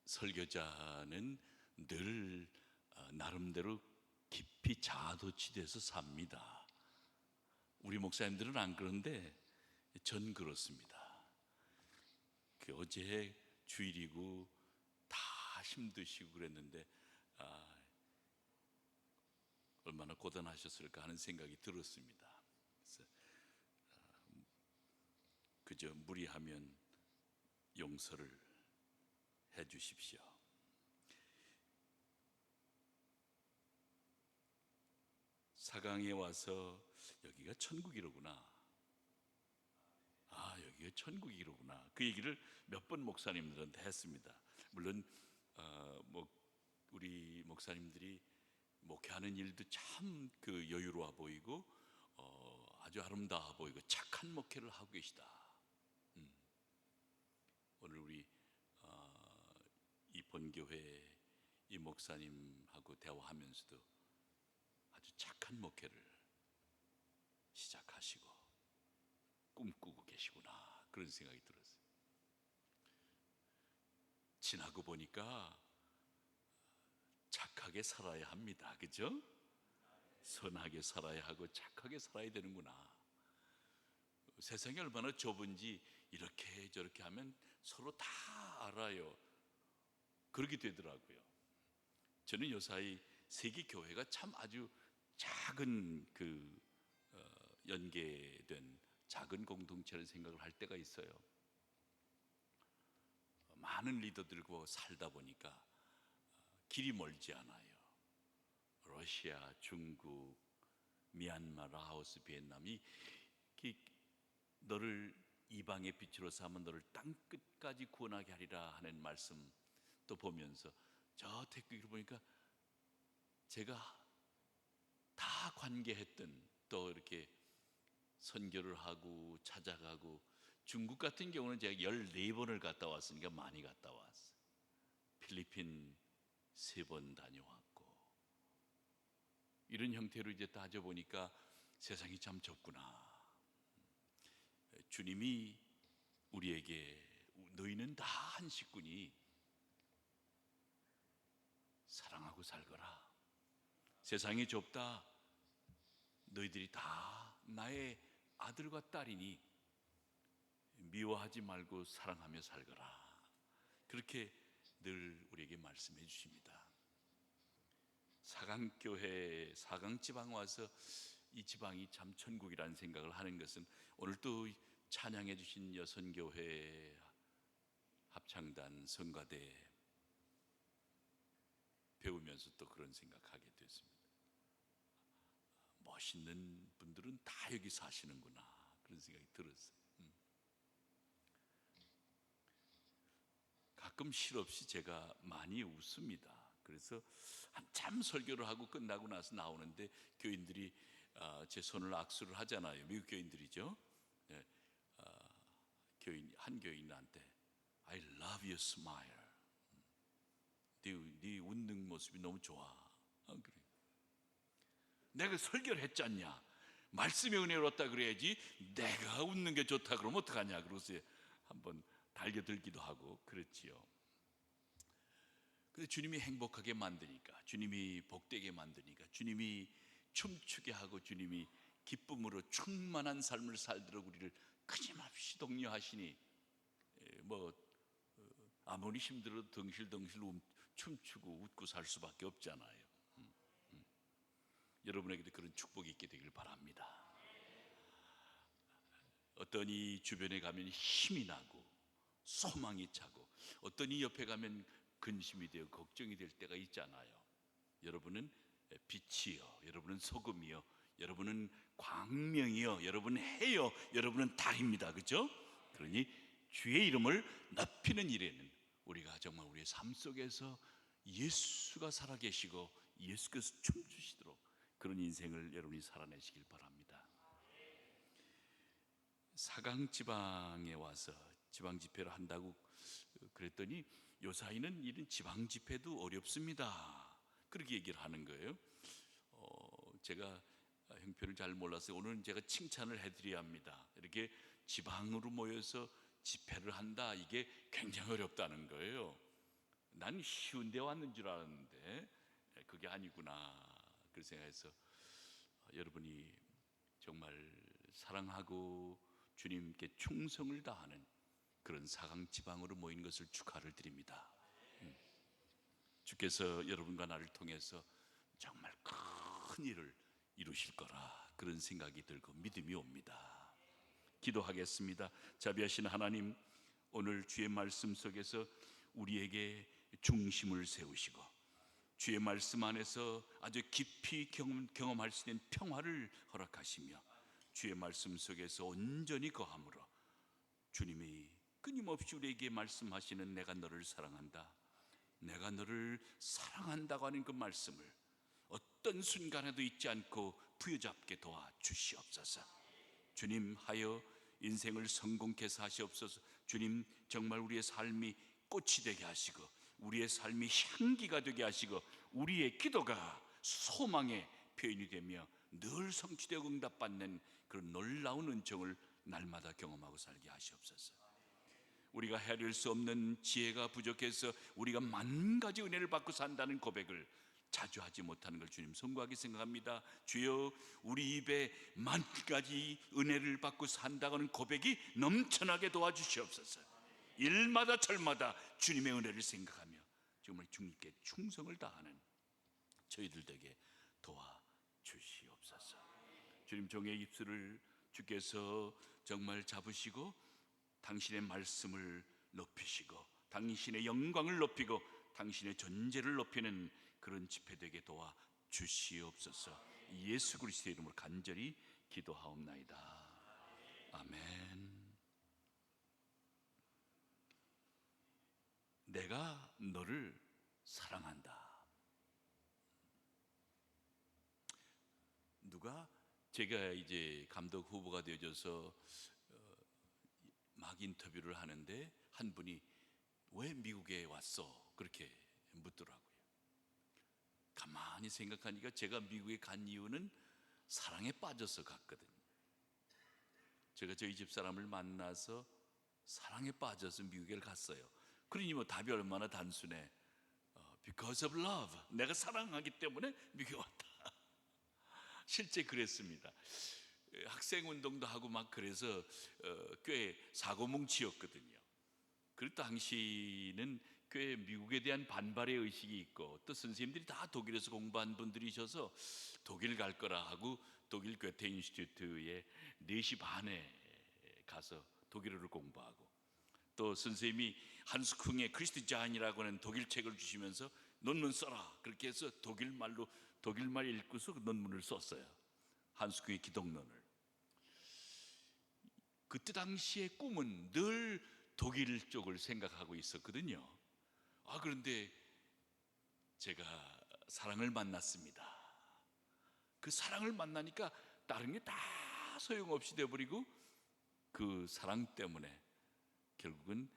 설교자는 늘 나름대로 깊이 자아도취돼서 삽니다. 우리 목사님들은 안 그런데 전 그렇습니다. 어제 주일이고 다 힘드시고 그랬는데 얼마나 고단하셨을까 하는 생각이 들었습니다. 그래서 그저 무리하면 용서를 해 주십시오. 사강에 와서 여기가 천국이로구나, 여기가 천국이로구나, 그 얘기를 몇 번 목사님들한테 했습니다. 물론 우리 목사님들이 목회하는 일도 참 여유로워 보이고 아주 아름다워 보이고 착한 목회를 하고 계시다. 오늘 우리 이 본교회 이 목사님하고 대화하면서도 아주 착한 목회를 시작하시고 꿈꾸고 계시구나, 그런 생각이 들었어요. 지나고 보니까 착하게 살아야 합니다. 그죠? 선하게 살아야 하고 착하게 살아야 되는구나. 세상이 얼마나 좁은지 이렇게 저렇게 하면 서로 다 알아요. 그렇게 되더라고요. 저는 요사이 세계 교회가 참 아주 작은 연계된 작은 공동체를 생각을 할 때가 있어요. 많은 리더들과 살다 보니까 길이 멀지 않아요. 러시아, 중국, 미얀마, 라오스, 베트남이 너를 이방의 빛으로 삼아 너를 땅 끝까지 구원하게 하리라 하는 말씀 또 보면서 저 태극기를 보니까 제가 다 관계했던, 또 이렇게 선교를 하고 찾아가고, 중국 같은 경우는 제가 14번을 갔다 왔으니까 많이 갔다 왔어요. 필리핀 3번 다녀왔고, 이런 형태로 이제 따져보니까 세상이 참 좁구나. 주님이 우리에게 너희는 다 한 식구니 사랑하고 살거라. 세상이 좁다. 너희들이 다 나의 아들과 딸이니 미워하지 말고 사랑하며 살거라. 그렇게 늘 우리에게 말씀해 주십니다. 사강교회, 사강지방 와서 이 지방이 참 천국이라는 생각을 하는 것은 오늘 또 찬양해 주신 여선교회 합창단 성가대 배우면서 또 그런 생각하게 됐습니다. 멋있는 분들은 다 여기 사시는구나, 그런 생각이 들었어요. 가끔 실없이 제가 많이 웃습니다. 그래서 한참 설교를 하고 끝나고 나서 나오는데 교인들이 제 손을 악수를 하잖아요. 미국 교인들이죠. 네, 한 교인한테 I love your smile. 네 웃는 모습이 너무 좋아. 그래. 내가 설교를 했잖냐, 말씀의 은혜를 얻다 그래야지 내가 웃는 게 좋다 그러면 어떡하냐, 그러고서 한번 달겨들기도 하고 그렇지요. 근데 주님이 행복하게 만드니까, 주님이 복되게 만드니까, 주님이 춤추게 하고 주님이 기쁨으로 충만한 삶을 살도록 우리를 끊임없이 독려하시니 아무리 힘들어도 덩실덩실 춤추고 웃고 살 수밖에 없잖아요. 여러분에게도 그런 축복이 있게 되길 바랍니다. 어떤 이 주변에 가면 힘이 나고 소망이 차고, 어떤 이 옆에 가면 근심이 되어 걱정이 될 때가 있잖아요. 여러분은 빛이요, 여러분은 소금이요, 여러분은 광명이요, 여러분은 해요, 여러분은 달입니다. 그렇죠? 그러니 주의 이름을 높이는 일에는 우리가 정말 우리의 삶 속에서 예수가 살아계시고 예수께서 춤추시도록 그런 인생을 여러분이 살아내시길 바랍니다. 사강지방에 와서 지방집회를 한다고 그랬더니 요사이는 이런 지방집회도 어렵습니다, 그렇게 얘기를 하는 거예요. 제가 형편을 잘 몰라서 오늘은 제가 칭찬을 해드려야 합니다. 이렇게 지방으로 모여서 집회를 한다, 이게 굉장히 어렵다는 거예요. 난 쉬운 데 왔는 줄 알았는데 그게 아니구나, 그 생각해서 여러분이 정말 사랑하고 주님께 충성을 다하는 그런 사강지방으로 모인 것을 축하를 드립니다. 주께서 여러분과 나를 통해서 정말 큰 일을 이루실 거라, 그런 생각이 들고 믿음이 옵니다. 기도하겠습니다. 자비하신 하나님, 오늘 주의 말씀 속에서 우리에게 중심을 세우시고 주의 말씀 안에서 아주 깊이 경험할 수 있는 평화를 허락하시며 주의 말씀 속에서 온전히 거함으로 주님이 끊임없이 우리에게 말씀하시는 내가 너를 사랑한다, 내가 너를 사랑한다고 하는 그 말씀을 어떤 순간에도 잊지 않고 부여잡게 도와주시옵소서. 주님, 하여 인생을 성공케 하시옵소서. 주님, 정말 우리의 삶이 꽃이 되게 하시고 우리의 삶이 향기가 되게 하시고 우리의 기도가 소망의 표현이 되며 늘 성취되고 응답받는 그런 놀라운 은총을 날마다 경험하고 살게 하시옵소서. 우리가 헤아릴 수 없는 지혜가 부족해서 우리가 만 가지 은혜를 받고 산다는 고백을 자주 하지 못하는 걸 주님 송구하게 생각합니다. 주여, 우리 입에 만 가지 은혜를 받고 산다고 하는 고백이 넘쳐나게 도와주시옵소서. 일마다 절마다 주님의 은혜를 생각하며 정말 주님께 충성을 다하는 저희들 되게 도와주시옵소서. 주님, 종의 입술을 주께서 정말 잡으시고 당신의 말씀을 높이시고 당신의 영광을 높이고 당신의 존재를 높이는 그런 집회 되게 도와주시옵소서. 예수 그리스도의 이름으로 간절히 기도하옵나이다. 아멘. 내가 너를 사랑한다. 제가 이제 감독 후보가 되어져서 막 인터뷰를 하는데 한 분이 왜 미국에 왔어? 그렇게 묻더라고요. 가만히 생각하니까 제가 미국에 간 이유는 사랑에 빠져서 갔거든요. 제가 저희 집 사람을 만나서 사랑에 빠져서 미국에 갔어요. 그러니 뭐 답이 얼마나 단순해. Because of love. 내가 사랑하기 때문에 미국에 왔다. 실제 그랬습니다. 학생운동도 하고 막 그래서 꽤 사고뭉치였거든요. 그 당시는 꽤 미국에 대한 반발의 의식이 있고 또 선생님들이 다 독일에서 공부한 분들이셔서 독일 갈 거라 하고 독일 괴테 인스티튜트에 4시 반에 가서 독일어를 공부하고 또 선생님이 한스쿵의 크리스티잔이라고 하는 독일 책을 주시면서 논문 써라 그렇게 해서 독일말 읽고서 그 논문을 썼어요. 한스쿵의 기독론을. 그때 당시의 꿈은 늘 독일 쪽을 생각하고 있었거든요. 그런데 제가 사랑을 만났습니다. 그 사랑을 만나니까 다른 게 다 소용없이 돼버리고 그 사랑 때문에 결국은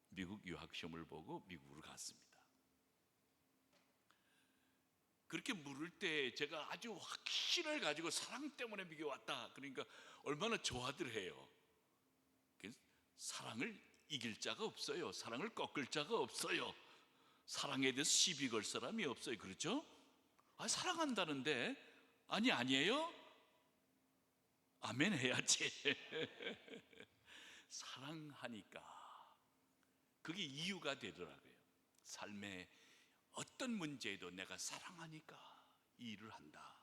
미국 유학 시험을 보고 미국으로 갔습니다. 그렇게 물을 때 제가 아주 확신을 가지고 사랑 때문에 미국에 왔다 그러니까 얼마나 좋아들 해요. 사랑을 이길 자가 없어요. 사랑을 꺾을 자가 없어요. 사랑에 대해서 시비 걸 사람이 없어요. 그렇죠? 사랑한다는데 아니에요? 아멘 해야지. 사랑하니까 그게 이유가 되더라고요. 삶의 어떤 문제에도 내가 사랑하니까 이 일을 한다.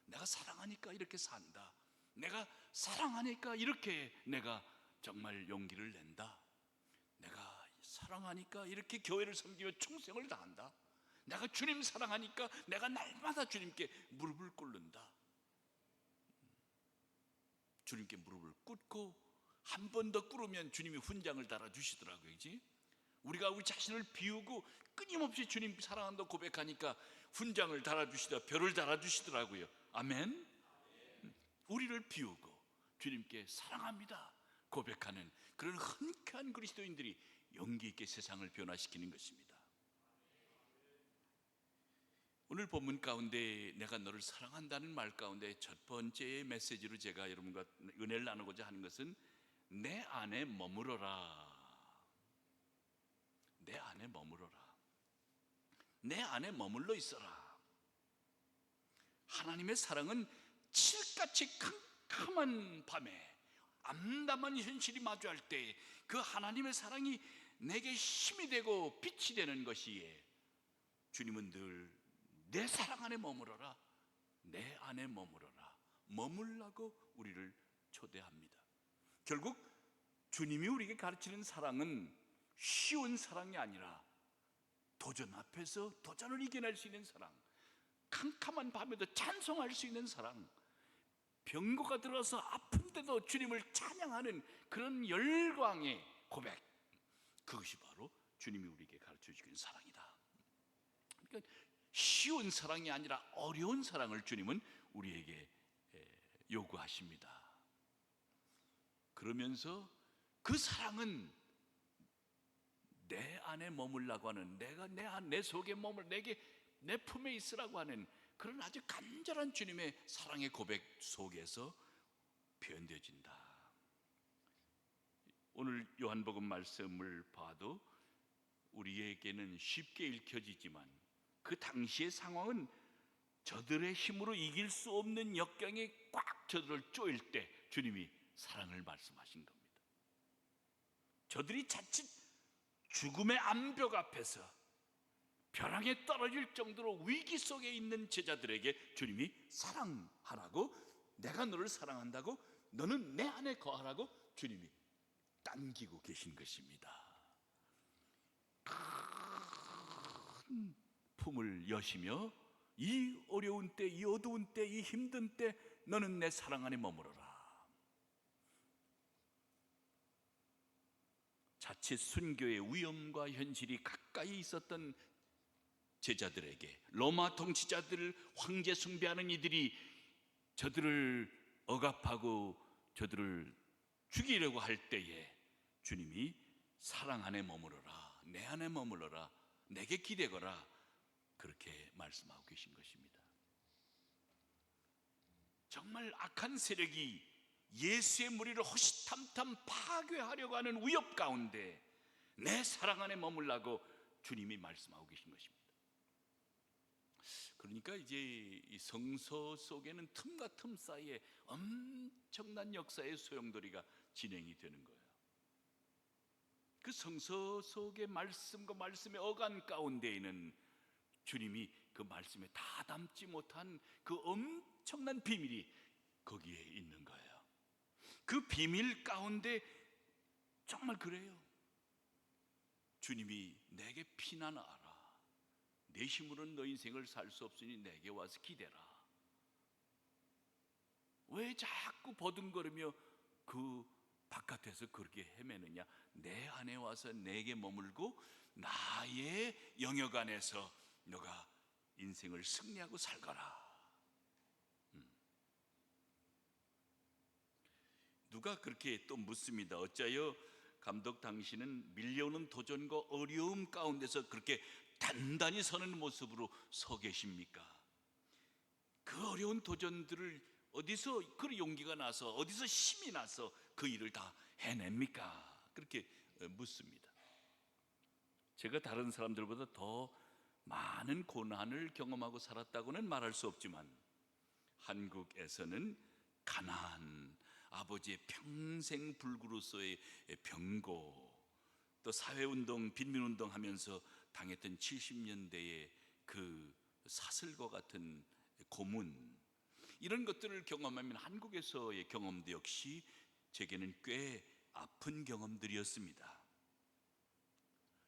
내가 사랑하니까 이렇게 산다. 내가 사랑하니까 이렇게 내가 정말 용기를 낸다. 내가 사랑하니까 이렇게 교회를 섬기며 충성을 다한다. 내가 주님 사랑하니까 내가 날마다 주님께 무릎을 꿇는다. 주님께 무릎을 꿇고 한 번 더 꿇으면 주님이 훈장을 달아주시더라고요. 그치? 우리가 우리 자신을 비우고 끊임없이 주님 사랑한다 고백하니까 훈장을 달아주시다 별을 달아주시더라고요. 아멘. 우리를 비우고 주님께 사랑합니다 고백하는 그런 흔쾌한 그리스도인들이 용기 있게 세상을 변화시키는 것입니다. 오늘 본문 가운데 내가 너를 사랑한다는 말 가운데 첫 번째 메시지로 제가 여러분과 은혜를 나누고자 하는 것은 내 안에 머무러라. 내 안에 머무러라. 내 안에 머물러 있어라. 하나님의 사랑은 칠같이 캄캄한 밤에 암담한 현실이 마주할 때 그 하나님의 사랑이 내게 힘이 되고 빛이 되는 것이에 주님은 늘 내 사랑 안에 머물러라, 내 안에 머물러라, 머물라고 우리를 초대합니다. 결국 주님이 우리에게 가르치는 사랑은 쉬운 사랑이 아니라 도전 앞에서 도전을 이겨낼 수 있는 사랑, 캄캄한 밤에도 찬송할 수 있는 사랑, 병고가 들어서 아픈데도 주님을 찬양하는 그런 열광의 고백, 그것이 바로 주님이 우리에게 가르쳐 주시는 사랑이다. 그러니까 쉬운 사랑이 아니라 어려운 사랑을 주님은 우리에게 요구하십니다. 그러면서 그 사랑은 내 안에 머물라고 하는, 내가 내 속에 머물, 내 품에 있으라고 하는 그런 아주 간절한 주님의 사랑의 고백 속에서 표현되어진다. 오늘 요한복음 말씀을 봐도 우리에게는 쉽게 읽혀지지만 그 당시의 상황은 저들의 힘으로 이길 수 없는 역경이 꽉 저들을 쪼일 때 주님이 사랑을 말씀하신 겁니다. 저들이 자칫 죽음의 암벽 앞에서 벼랑에 떨어질 정도로 위기 속에 있는 제자들에게 주님이 사랑하라고, 내가 너를 사랑한다고, 너는 내 안에 거하라고 주님이 당기고 계신 것입니다. 큰 품을 여시며 이 어려운 때, 이 어두운 때, 이 힘든 때 너는 내 사랑 안에 머무러라. 자칫 순교의 위험과 현실이 가까이 있었던 제자들에게, 로마 통치자들, 황제 숭배하는 이들이 저들을 억압하고 저들을 죽이려고 할 때에 주님이 사랑 안에 머무러라, 내 안에 머무러라, 내게 기대거라, 그렇게 말씀하고 계신 것입니다. 정말 악한 세력이 예수의 무리를 호시탐탐 파괴하려고 하는 위협 가운데 내 사랑 안에 머물라고 주님이 말씀하고 계신 것입니다. 그러니까 이제 이 성서 속에는 틈과 틈 사이에 엄청난 역사의 소용돌이가 진행이 되는 거예요. 그 성서 속의 말씀과 말씀의 어간 가운데에는 주님이 그 말씀에 다 담지 못한 그 엄청난 비밀이 거기에 있는 거예요. 그 비밀 가운데 정말 그래요. 주님이 내게 피난하라, 내 힘으로는 너 인생을 살 수 없으니 내게 와서 기대라. 왜 자꾸 버둥거리며 그 바깥에서 그렇게 헤매느냐? 내 안에 와서 내게 머물고 나의 영역 안에서 너가 인생을 승리하고 살거라. 누가 그렇게 또 묻습니다. 어찌하여 감독 당신은 밀려오는 도전과 어려움 가운데서 그렇게 단단히 서는 모습으로 서 계십니까? 그 어려운 도전들을 어디서 그 용기가 나서, 어디서 힘이 나서 그 일을 다 해냅니까? 그렇게 묻습니다. 제가 다른 사람들보다 더 많은 고난을 경험하고 살았다고는 말할 수 없지만 한국에서는 가난, 아버지의 평생 불구로서의 병고, 또 사회운동, 빈민운동 하면서 당했던 70년대의 그 사슬과 같은 고문, 이런 것들을 경험하면 한국에서의 경험도 역시 제게는 꽤 아픈 경험들이었습니다.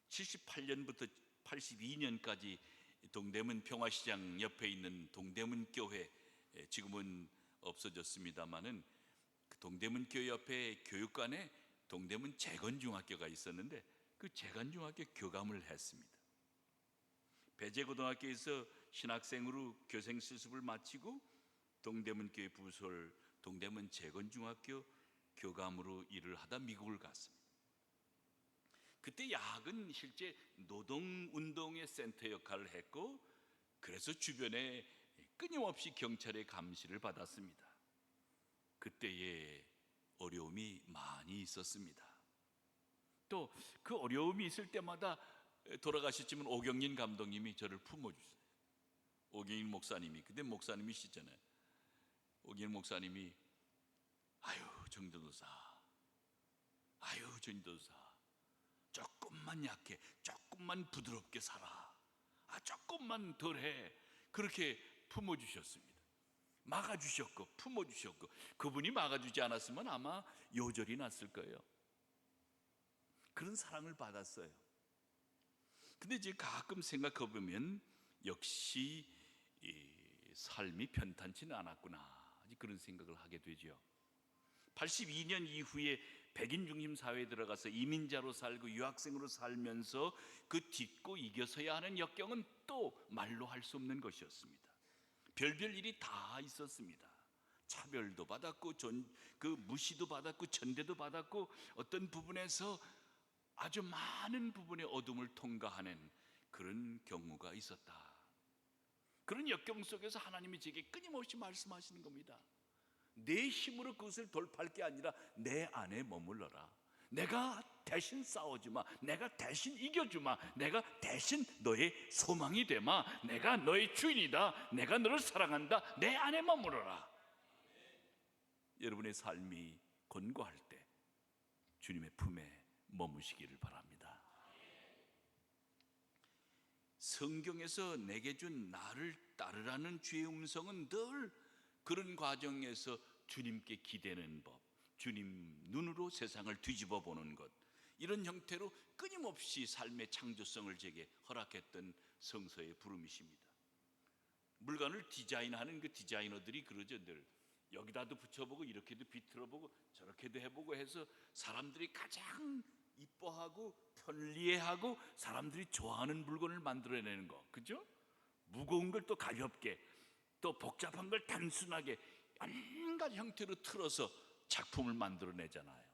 78년부터 82년까지 동대문 평화시장 옆에 있는 동대문 교회, 지금은 없어졌습니다마는 그 동대문 교회 옆에 교육관에 동대문 재건중학교가 있었는데 그 재건중학교 교감을 했습니다. 배재고등학교에서 신학생으로 교생 실습을 마치고 동대문 교회 부설 동대문 재건중학교 교감으로 일을 하다 미국을 갔습니다. 그때 야학은 실제 노동운동의 센터 역할을 했고, 그래서 주변에 끊임없이 경찰의 감시를 받았습니다. 그때의 어려움이 많이 있었습니다. 또 그 어려움이 있을 때마다 돌아가셨지만 오경린 감독님이 저를 품어주세요. 오경린 목사님이, 그때 목사님이시잖아요. 오경린 목사님이 아유 정전도사, 아유 전도사, 조금만 약해, 조금만 부드럽게 살아, 조금만 덜해, 그렇게 품어주셨습니다. 막아주셨고 품어주셨고, 그분이 막아주지 않았으면 아마 요절이 났을 거예요. 그런 사랑을 받았어요. 근데 이제 가끔 생각해 보면 역시 이 삶이 편탄치는 않았구나, 그런 생각을 하게 되죠. 82년 이후에 백인 중심 사회에 들어가서 이민자로 살고 유학생으로 살면서 그 딛고 이겨서야 하는 역경은 또 말로 할 수 없는 것이었습니다. 별별 일이 다 있었습니다. 차별도 받았고 무시도 받았고 전대도 받았고, 어떤 부분에서 아주 많은 부분의 어둠을 통과하는 그런 경우가 있었다. 그런 역경 속에서 하나님이 제게 끊임없이 말씀하시는 겁니다. 내 힘으로 그것을 돌파할 게 아니라 내 안에 머물러라. 내가 대신 싸워주마, 내가 대신 이겨주마, 내가 대신 너의 소망이 되마, 내가 너의 주인이다, 내가 너를 사랑한다, 내 안에 머물러라. 여러분의 삶이 곤고할 때 주님의 품에 머무시기를 바랍니다. 성경에서 내게 준 나를 따르라는 주의 음성은 늘 그런 과정에서 주님께 기대는 법, 주님 눈으로 세상을 뒤집어 보는 것, 이런 형태로 끊임없이 삶의 창조성을 제게 허락했던 성서의 부름이십니다. 물건을 디자인하는 그 디자이너들이 그러죠. 늘 여기다도 붙여보고 이렇게도 비틀어보고 저렇게도 해보고 해서 사람들이 가장 이뻐하고 편리해하고 사람들이 좋아하는 물건을 만들어내는 거, 그죠? 무거운 걸 또 가볍게, 또 복잡한 걸 단순하게 온갖 형태로 틀어서 작품을 만들어내잖아요.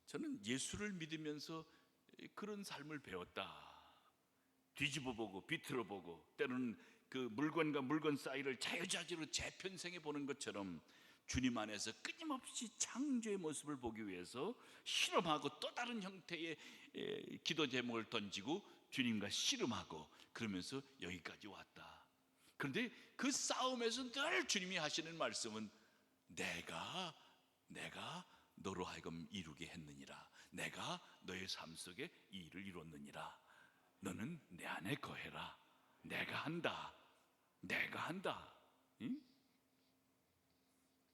저는 예수를 믿으면서 그런 삶을 배웠다. 뒤집어보고 비틀어보고, 때로는 그 물건과 물건 사이를 자유자재로 재편생해 보는 것처럼 주님 안에서 끊임없이 창조의 모습을 보기 위해서 실험하고 또 다른 형태의 기도 제목을 던지고 주님과 씨름하고, 그러면서 여기까지 왔다. 그런데 그 싸움에서 늘 주님이 하시는 말씀은 내가 너로 하여금 이루게 했느니라. 내가 너의 삶 속에 이 일을 이뤘느니라. 너는 내 안에 거해라. 내가 한다. 응?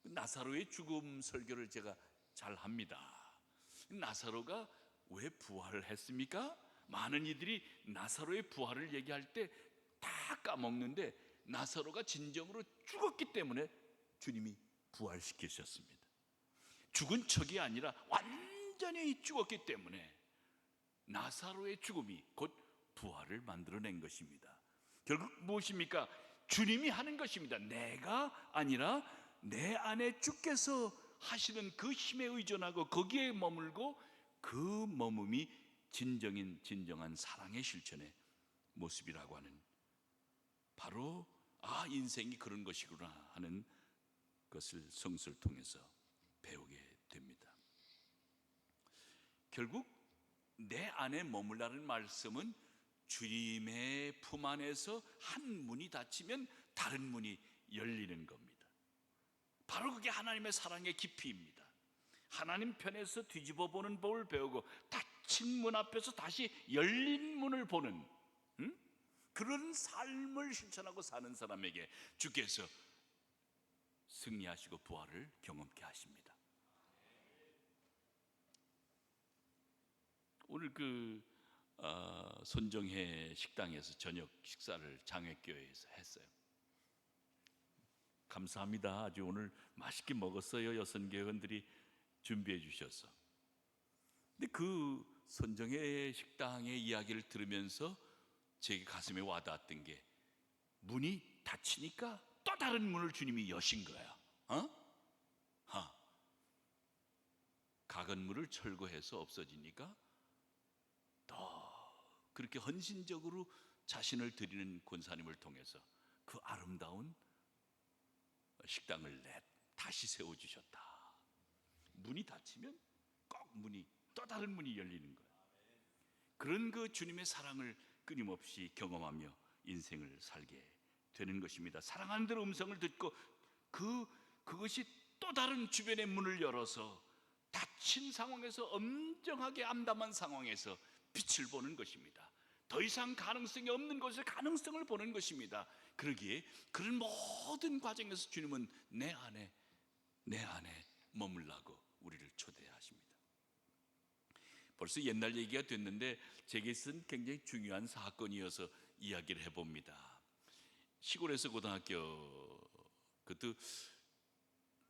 나사로의 죽음 설교를 제가 잘 합니다. 나사로가 왜 부활을 했습니까? 많은 이들이 나사로의 부활을 얘기할 때 다 까먹는데, 나사로가 진정으로 죽었기 때문에 주님이 부활시키셨습니다. 죽은 척이 아니라 완전히 죽었기 때문에 나사로의 죽음이 곧 부활을 만들어낸 것입니다. 결국 무엇입니까? 주님이 하는 것입니다. 내가 아니라 내 안에 주께서 하시는 그 힘에 의존하고 거기에 머물고, 그 머금이 진정한 사랑의 실천의 모습이라고 하는, 바로 인생이 그런 것이구나 하는 것을 성서를 통해서 배우게 됩니다. 결국 내 안에 머물라는 말씀은 주님의 품 안에서 한 문이 닫히면 다른 문이 열리는 겁니다. 바로 그게 하나님의 사랑의 깊이입니다. 하나님 편에서 뒤집어 보는 법을 배우고 닫힌 문 앞에서 다시 열린 문을 보는 그런 삶을 실천하고 사는 사람에게 주께서 승리하시고 부활을 경험케 하십니다. 오늘 손정혜 식당에서 저녁 식사를 장회교회에서 했어요. 감사합니다. 아주 오늘 맛있게 먹었어요. 여선교회원들이 준비해 주셔서. 근데 그 손정혜 식당의 이야기를 들으면서 제 가슴에 와닿았던 게, 문이 닫히니까 또 다른 문을 주님이 여신 거야. 가건물을 철거해서 없어지니까 더 그렇게 헌신적으로 자신을 드리는 권사님을 통해서 그 아름다운 식당을 다시 세워주셨다. 문이 닫히면 꼭 또 다른 문이 열리는 거예요. 그런 그 주님의 사랑을 끊임없이 경험하며 인생을 살게 되는 것입니다. 사랑하는 들 음성을 듣고 그것이 또 다른 주변의 문을 열어서 닫힌 상황에서, 엄정하게 암담한 상황에서 빛을 보는 것입니다. 더 이상 가능성이 없는 곳에 가능성을 보는 것입니다. 그러기에 그런 모든 과정에서 주님은 내 안에 머물라고 우리를 초대하십니다. 벌써 옛날 얘기가 됐는데 제게 있어서는 굉장히 중요한 사건이어서 이야기를 해봅니다. 시골에서 고등학교, 그것도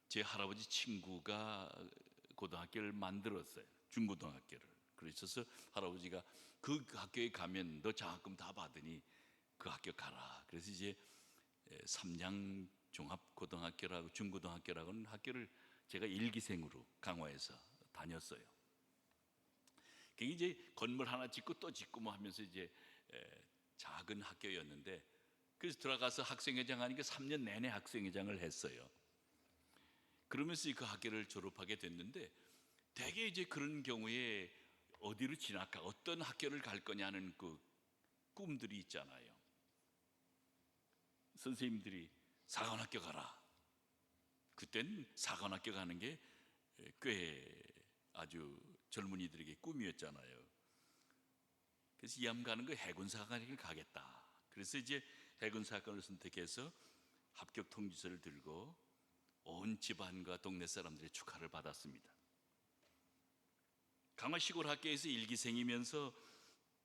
제 할아버지 친구가 고등학교를 만들었어요. 중고등학교를. 그래서 할아버지가 그 학교에 가면 너 장학금 다 받으니 그 학교 가라. 그래서 이제 삼양 종합고등학교라고, 중고등학교라고는 학교를 제가 일기생으로 강화에서 다녔어요. 그게 이제 건물 하나 짓고 또 짓고 뭐 하면서 이제 작은 학교였는데, 그래서 들어가서 학생회장 하니까 3년 내내 학생회장을 했어요. 그러면서 그 학교를 졸업하게 됐는데, 대개 이제 그런 경우에 어디로 진학할까, 어떤 학교를 갈 거냐는 그 꿈들이 있잖아요. 선생님들이 사관학교 가라. 그땐 사관학교 가는 게 꽤 아주 젊은이들에게 꿈이었잖아요. 그래서 이암 가는 거 해군사관학교를 가겠다. 그래서 이제 해군사관을 선택해서 합격 통지서를 들고 온 집안과 동네 사람들의 축하를 받았습니다. 강화 시골 학교에서 일기생이면서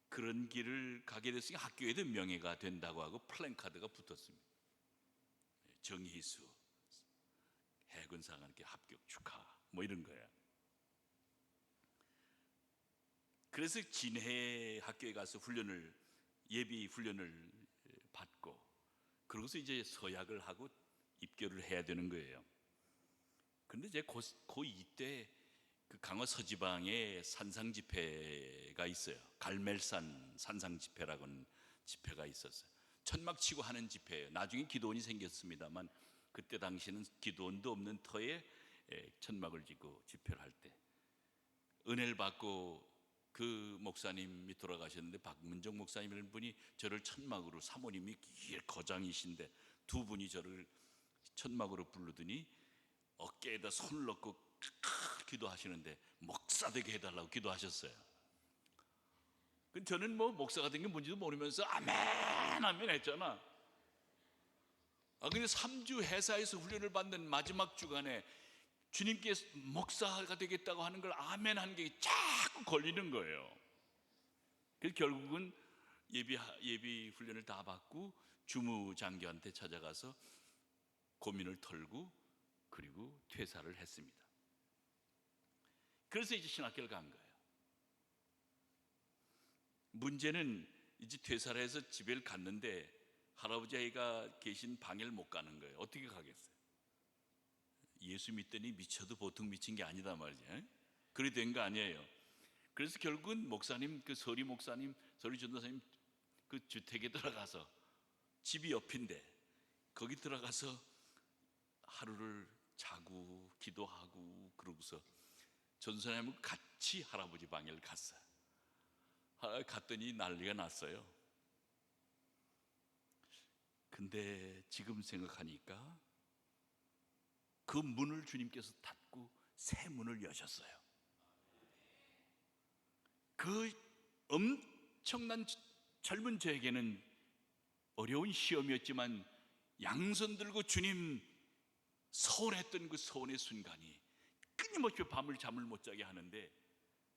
그런 길을 가게 됐으니까 학교에도 명예가 된다고 하고 플랜카드가 붙었습니다. 정희수 해군사관학교 합격 축하 뭐 이런 거야. 그래서 진해 학교에 가서 예비 훈련을 받고, 그러고서 이제 서약을 하고 입교를 해야 되는 거예요. 그런데 이제 고2 때 그 강화 서지방에 산상 집회가 있어요. 갈멜산 산상 집회라고 하는 집회가 있었어요. 천막 치고 하는 집회예요. 나중에 기도원이 생겼습니다만 그때 당시는 기도원도 없는 터에 천막을 지고 집회를 할 때 은혜를 받고 그 목사님이 돌아가셨는데, 박문정 목사님이라는 분이 저를 천막으로, 사모님이 거장이신데 두 분이 저를 천막으로 부르더니 어깨에다 손을 넣고 기도하시는데 목사 되게 해달라고 기도하셨어요. 저는 뭐 목사가 된 게 뭔지도 모르면서 아멘 아멘 했잖아. 근데 3주 회사에서 훈련을 받는 마지막 주간에 주님께서 목사가 되겠다고 하는 걸 아멘 한 게 자꾸 걸리는 거예요. 그래서 결국은 예비 훈련을 다 받고 주무장교한테 찾아가서 고민을 털고 그리고 퇴사를 했습니다. 그래서 이제 신학교를 간 거예요. 문제는 이제 퇴사를 해서 집에 갔는데 할아버지 아이가 계신 방에를 못 가는 거예요. 어떻게 가겠어요? 예수 믿더니 미쳐도 보통 미친 게 아니다 말이죠. 그래 된 거 아니에요. 그래서 결국은 목사님, 그 서리 목사님, 서리 전도사님 그 주택에 들어가서, 집이 옆인데 거기 들어가서 하루를 자고 기도하고, 그러고서 전도사님하고 같이 할아버지 방에 갔어요. 갔더니 난리가 났어요. 근데 지금 생각하니까 그 문을 주님께서 닫고 새 문을 여셨어요. 그 엄청난 젊은 저에게는 어려운 시험이었지만 양손 들고 주님 서원했던 그 서원의 순간이 끊임없이 밤을 잠을 못 자게 하는데,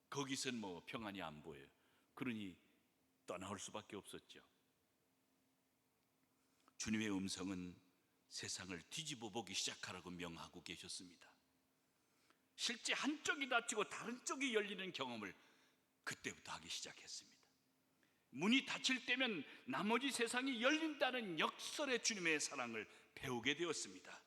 거기선 뭐 평안이 안 보여요. 그러니 떠나올 수밖에 없었죠. 주님의 음성은 세상을 뒤집어 보기 시작하라고 명하고 계셨습니다. 실제 한쪽이 닫히고 다른 쪽이 열리는 경험을 그때부터 하기 시작했습니다. 문이 닫힐 때면 나머지 세상이 열린다는 역설의 주님의 사랑을 배우게 되었습니다.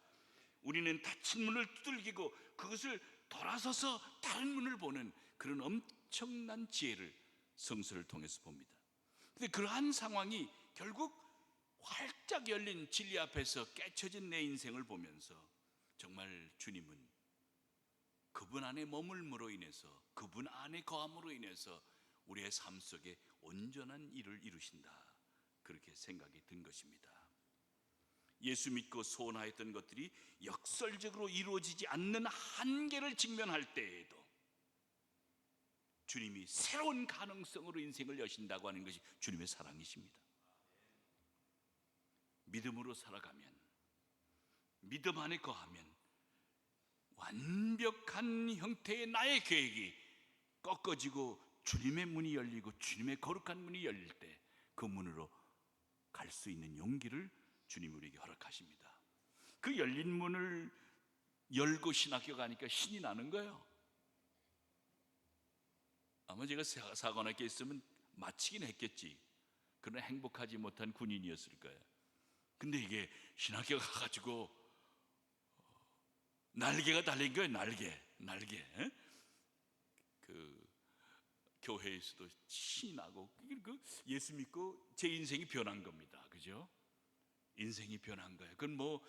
우리는 닫힌 문을 두들기고 그것을 돌아서서 다른 문을 보는 그런 엄청난 지혜를 성서를 통해서 봅니다. 그런데 그러한 상황이 결국 활짝 열린 진리 앞에서 깨쳐진 내 인생을 보면서 정말 주님은 그분 안에 머물므로 인해서, 그분 안에 거함으로 인해서 우리의 삶 속에 온전한 일을 이루신다, 그렇게 생각이 든 것입니다. 예수 믿고 소원하였던 것들이 역설적으로 이루어지지 않는 한계를 직면할 때에도 주님이 새로운 가능성으로 인생을 여신다고 하는 것이 주님의 사랑이십니다. 믿음으로 살아가면, 믿음 안에 거하면 완벽한 형태의 나의 계획이 꺾어지고 주님의 문이 열리고 주님의 거룩한 문이 열릴 때 그 문으로 갈 수 있는 용기를 주님이 우리에게 허락하십니다. 그 열린 문을 열고 신학교 가니까 신이 나는 거예요. 아마 제가 사관학교에 있으면 마치긴 했겠지. 그러나 행복하지 못한 군인이었을 거예요. 근데 이게 신학교 가가지고 날개가 달린 거예요. 날개. 그 교회에서도 신이 나고, 그 예수 믿고 제 인생이 변한 겁니다. 그죠? 인생이 변한 거예요. 그건 뭐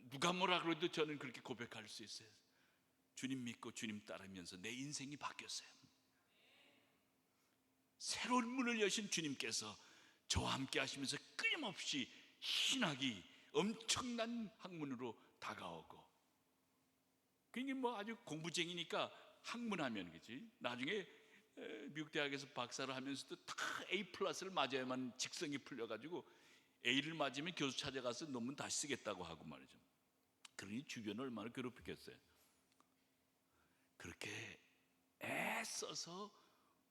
누가 뭐라 그래도 저는 그렇게 고백할 수 있어요. 주님 믿고 주님 따르면서 내 인생이 바뀌었어요. 새로운 문을 여신 주님께서 저와 함께 하시면서 끊임없이 신학이 엄청난 학문으로 다가오고, 그게 뭐 아주 공부쟁이니까 학문하면, 그치? 나중에 미국 대학에서 박사를 하면서도 다 A 플러스를 맞아야만 직성이 풀려가지고 A를 맞으면 교수 찾아가서 논문 다시 쓰겠다고 하고 말이죠. 그러니 주변을 얼마나 괴롭혔겠어요. 그렇게 애써서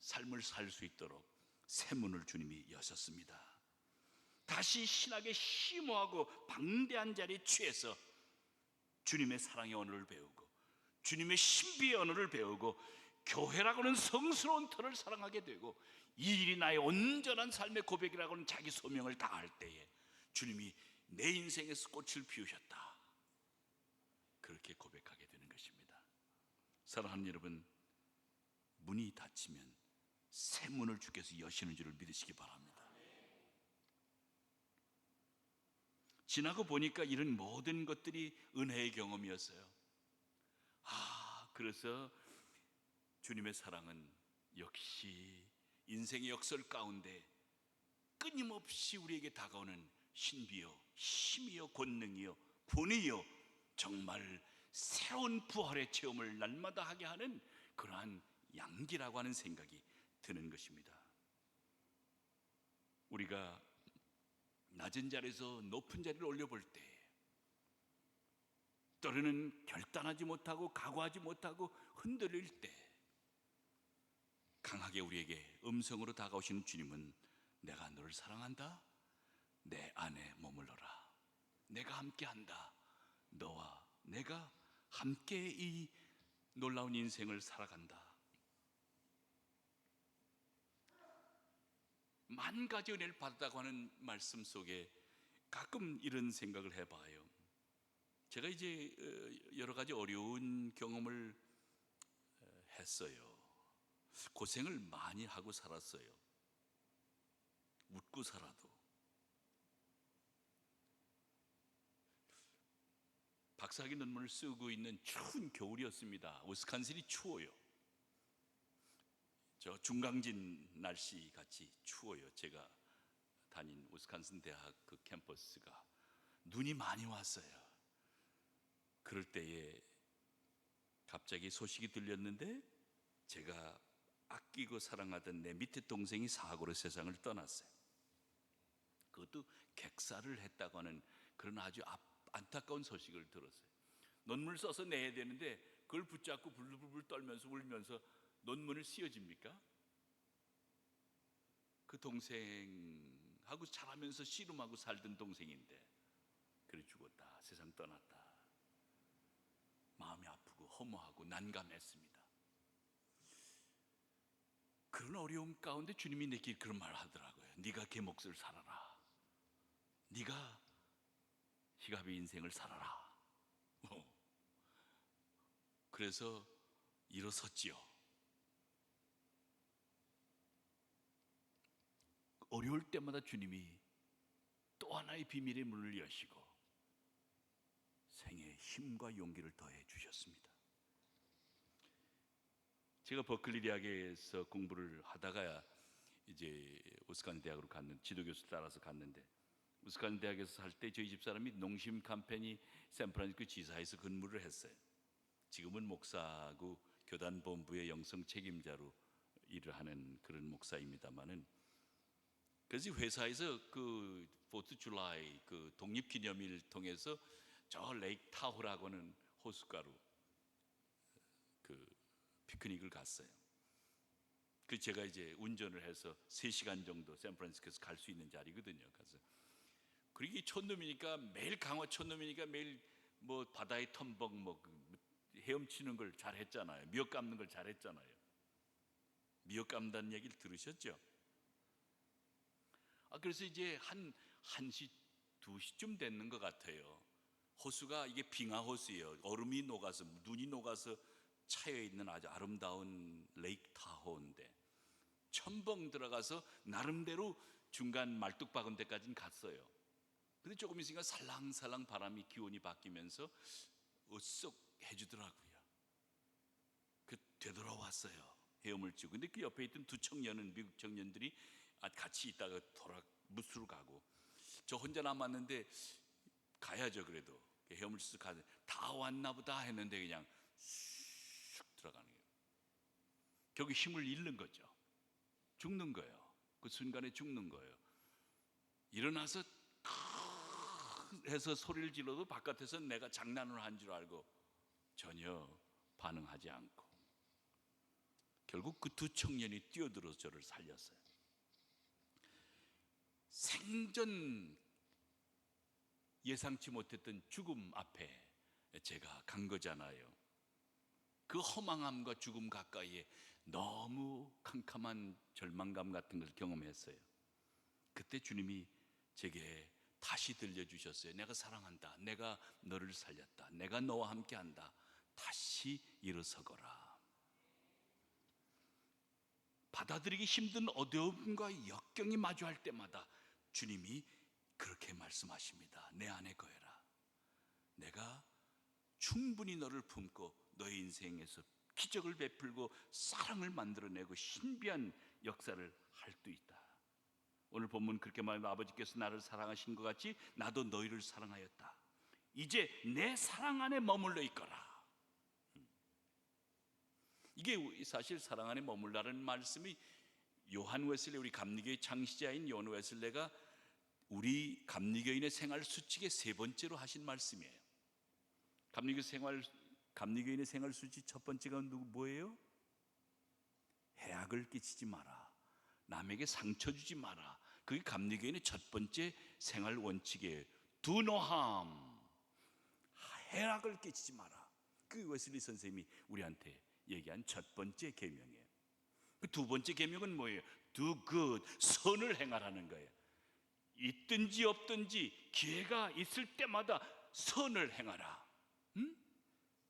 삶을 살 수 있도록 새 문을 주님이 여셨습니다. 다시 신학에 심오하고 방대한 자리에 취해서 주님의 사랑의 언어를 배우고 주님의 신비의 언어를 배우고 교회라고는 성스러운 터를 사랑하게 되고 이 일이 나의 온전한 삶의 고백이라고는 자기 소명을 다할 때에 주님이 내 인생에서 꽃을 피우셨다, 그렇게 고백하게 되는 것입니다. 사랑하는 여러분, 문이 닫히면 새 문을 주께서 여시는 줄을 믿으시기 바랍니다. 지나고 보니까 이런 모든 것들이 은혜의 경험이었어요. 그래서 주님의 사랑은 역시 인생의 역설 가운데 끊임없이 우리에게 다가오는 신비요, 힘이요, 권능이요, 권위요, 정말 새로운 부활의 체험을 날마다 하게 하는 그러한 양기라고 하는 생각이 드는 것입니다. 우리가 낮은 자리에서 높은 자리를 올려볼 때 때로는 결단하지 못하고 각오하지 못하고 흔들릴 때 강하게 우리에게 음성으로 다가오시는 주님은 내가 너를 사랑한다, 내 안에 머물러라, 내가 함께한다, 너와 내가 함께 이 놀라운 인생을 살아간다. 만 가지 은혜를 받았다고 하는 말씀 속에 가끔 이런 생각을 해봐요. 제가 이제 여러 가지 어려운 경험을 했어요. 고생을 많이 하고 살았어요. 웃고 살아도. 박사학위 논문을 쓰고 있는 추운 겨울이었습니다. 위스콘신이 추워요. 저 중강진 날씨 같이 추워요. 제가 다닌 위스콘신 대학 그 캠퍼스가 눈이 많이 왔어요. 그럴 때에 갑자기 소식이 들렸는데 제가 아끼고 사랑하던 내 밑에 동생이 사고로 세상을 떠났어요. 그것도 객사를 했다고 하는 그런 아주 안타까운 소식을 들었어요. 논문을 써서 내야 되는데 그걸 붙잡고 불불불 떨면서 울면서 논문을 씌워집니까? 그 동생하고 자라면서 씨름하고 살던 동생인데 그래 죽었다, 세상 떠났다. 마음이 아프고 허무하고 난감했습니다. 그런 어려움 가운데 주님이 내게 그런 말을 하더라고요. 네가 개 몫을 살아라, 네가 희갑의 인생을 살아라. 그래서 일어섰지요. 어려울 때마다 주님이 또 하나의 비밀의 문을 여시고 생애의 힘과 용기를 더해 주셨습니다. 제가 버클리 대학에서 공부를 하다가 이제 우스칸 대학으로 갔는 지도교수 따라서 갔는데, 우스칸 대학에서 살 때 저희 집사람이 농심 캠페인이 샌프란시스코 지사에서 근무를 했어요. 지금은 목사고 교단 본부의 영성 책임자로 일을 하는 그런 목사입니다만은, 그래서 회사에서 그 포트 줄라이 그 독립기념일 통해서 저 레이크 타호라고는 호숫가로 그 피크닉을 갔어요. 그 제가 이제 운전을 해서 3시간 정도 샌프란시스코에서 갈 수 있는 자리거든요. 그래서 그리고 촌놈이니까 매일 강화 촌놈이니까 매일 뭐 바다의 텀벅 뭐 헤엄치는 걸 잘했잖아요. 미역 감는 걸 잘했잖아요. 미역 감다는 얘기를 들으셨죠? 그래서 이제 한 1시 2시쯤 됐는 것 같아요. 호수가 이게 빙하 호수예요. 얼음이 녹아서 눈이 녹아서 차여 있는 아주 아름다운 레이크 타호인데 첨벙 들어가서 나름대로 중간 말뚝박은 데까지는 갔어요. 근데 조금 있으니까 살랑살랑 바람이 기온이 바뀌면서 으쓱 해주더라고요. 그 되돌아왔어요. 헤엄을 치고. 근데 그 옆에 있던 2청년은 미국 청년들이 같이 있다가 무스로 가고, 저 혼자 남았는데 가야죠. 그래도 헤엄을 치고 가서 다 왔나 보다 했는데 그냥 쑥 들어가는 거예요. 결국 힘을 잃는 거죠. 죽는 거예요. 그 순간에 죽는 거예요. 일어나서 해서 소리를 질러도 바깥에서 내가 장난을 한 줄 알고 전혀 반응하지 않고, 결국 그 2청년이 뛰어들어서 저를 살렸어요. 생전 예상치 못했던 죽음 앞에 제가 간 거잖아요. 그 허망함과 죽음 가까이에 너무 캄캄한 절망감 같은 걸 경험했어요. 그때 주님이 제게 다시 들려주셨어요. 내가 사랑한다. 내가 너를 살렸다. 내가 너와 함께한다. 다시 일어서거라. 받아들이기 힘든 어려움과 역경이 마주할 때마다 주님이 그렇게 말씀하십니다. 내 안에 거해라. 내가 충분히 너를 품고 너의 인생에서 기적을 베풀고 사랑을 만들어내고 신비한 역사를 할 수 있다. 오늘 본문 그렇게 말하면 아버지께서 나를 사랑하신 것 같이 나도 너희를 사랑하였다. 이제 내 사랑 안에 머물러 있거라. 이게 사실 사랑 안에 머물라는 말씀이 요한 웨슬레, 우리 감리교의 창시자인 요한 웨슬레가 우리 감리교인의 생활 수칙의 3번째로 하신 말씀이에요. 감리교인의 생활 수칙 첫 번째가 뭐예요? 해악을 끼치지 마라. 남에게 상처 주지 마라. 그게 감리교인의 첫 번째 생활 원칙이에요. Do no harm. 해악을 끼치지 마라. 그 웨슬리 선생님이 우리한테 얘기한 첫 번째 계명이에요. 그 두 번째 계명은 뭐예요? Do good. 선을 행하라는 거예요. 있든지 없든지 기회가 있을 때마다 선을 행하라.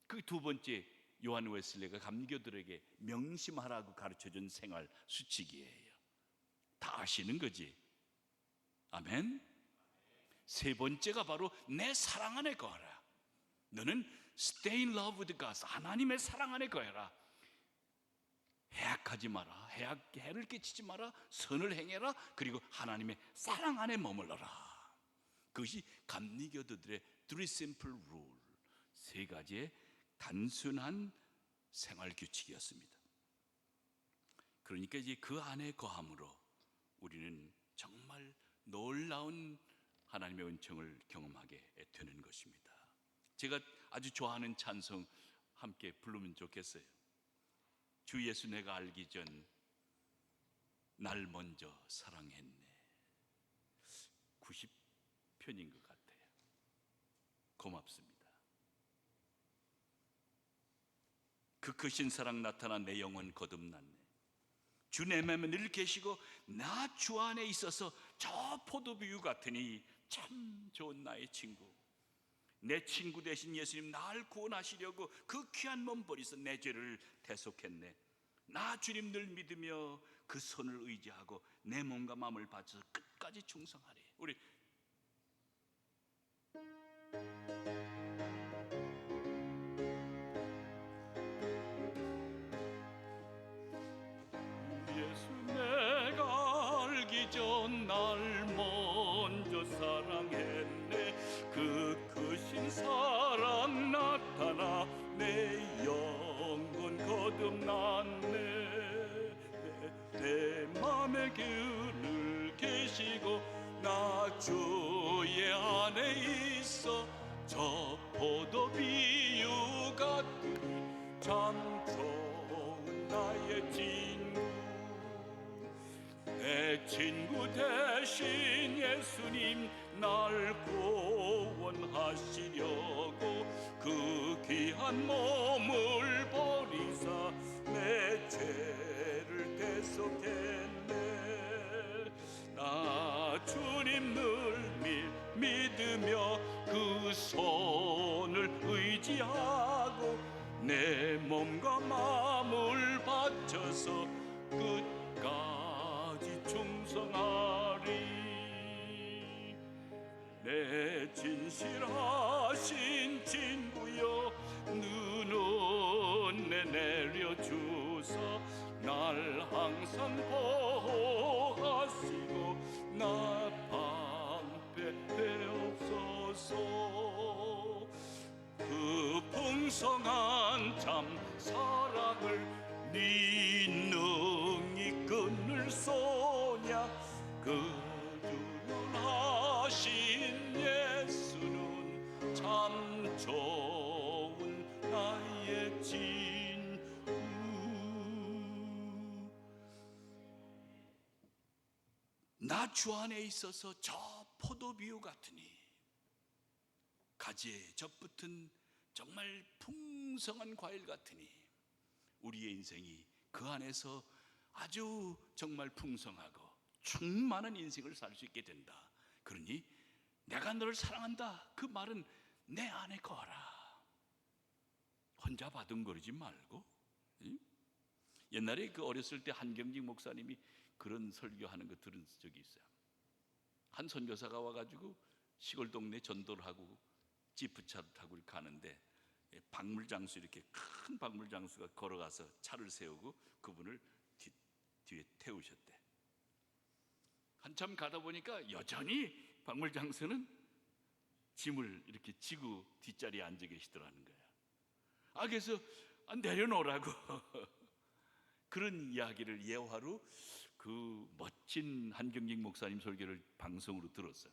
그 두 번째 요한 웨슬레가 감리교들에게 명심하라고 가르쳐준 생활 수칙이에요. 다 아시는 거지? 아멘. 세 번째가 바로 내 사랑 안에 거하라. 너는 stay in love with God. 하나님의 사랑 안에 거해라. 해악하지 마라. 해를 끼치지 마라. 선을 행해라. 그리고 하나님의 사랑 안에 머물러라. 그것이 감리교도들의 three simple rule, 3가지의 단순한 생활 규칙이었습니다. 그러니까 이제 그 안에 거함으로 우리는 정말 놀라운 하나님의 은총을 경험하게 되는 것입니다. 제가 아주 좋아하는 찬송 함께 부르면 좋겠어요. 주 예수 내가 알기 전 날 먼저 사랑했네. 90편인 것 같아요. 고맙습니다. 그 크신 사랑 나타나 내 영혼 거듭났네. 주 내 맘에 늘 계시고 나 주 안에 있어서 저 포도비유 같으니 참 좋은 나의 친구. 내 친구 되신 예수님 날 구원하시려고 그 귀한 몸 버리서 내 죄를 대속했네. 나 주님 늘 믿으며 그 손을 의지하고 내 몸과 마음을 바쳐서 끝까지 충성하리. 우리 날 먼저 사랑했네. 그 크신 사랑 나타나 내 영혼 거듭났네. 내 맘에 늘 계시고 나 주의 안에 있어 저 포도 비유 같으니 참 좋은 나의 친구. 내 친구 대신 예수님 날 구원하시려고 그 귀한 몸을 버리사 내 죄를 대속했네. 나 주님 늘 믿으며 그 손을 의지하고 내 몸과 마음을 바쳐서 끝까지 충성하리. 내 진실하신 친구여 눈은 내려주사 날 항상 보호하시고 나 방패되옵소서. 그 풍성한 참 사랑을 네 능히 끊을 소냐. 그주는 하신 예수는 참 좋은 나의 친구. 나 주 안에 있어서 저 포도비유 같으니 가지에 젖붙은 정말 풍성한 과일 같으니 우리의 인생이 그 안에서 아주 정말 풍성하고 충만한 인생을 살 수 있게 된다. 그러니 내가 너를 사랑한다 그 말은 내 안에 거하라. 혼자 바둥거리지 말고. 옛날에 그 어렸을 때 한경직 목사님이 그런 설교하는 거 들은 적이 있어요. 한 선교사가 와가지고 시골 동네 전도를 하고 지프차를 타고 가는데 박물장수, 이렇게 큰 박물장수가 걸어가서 차를 세우고 그분을 뒤에 태우셨대. 한참 가다 보니까 여전히 박물장수는 짐을 이렇게 지고 뒷자리에 앉아 계시더라는 거야. 그래서 내려놓으라고 그런 이야기를 예화로 그 멋진 한경직 목사님 설교를 방송으로 들었어요.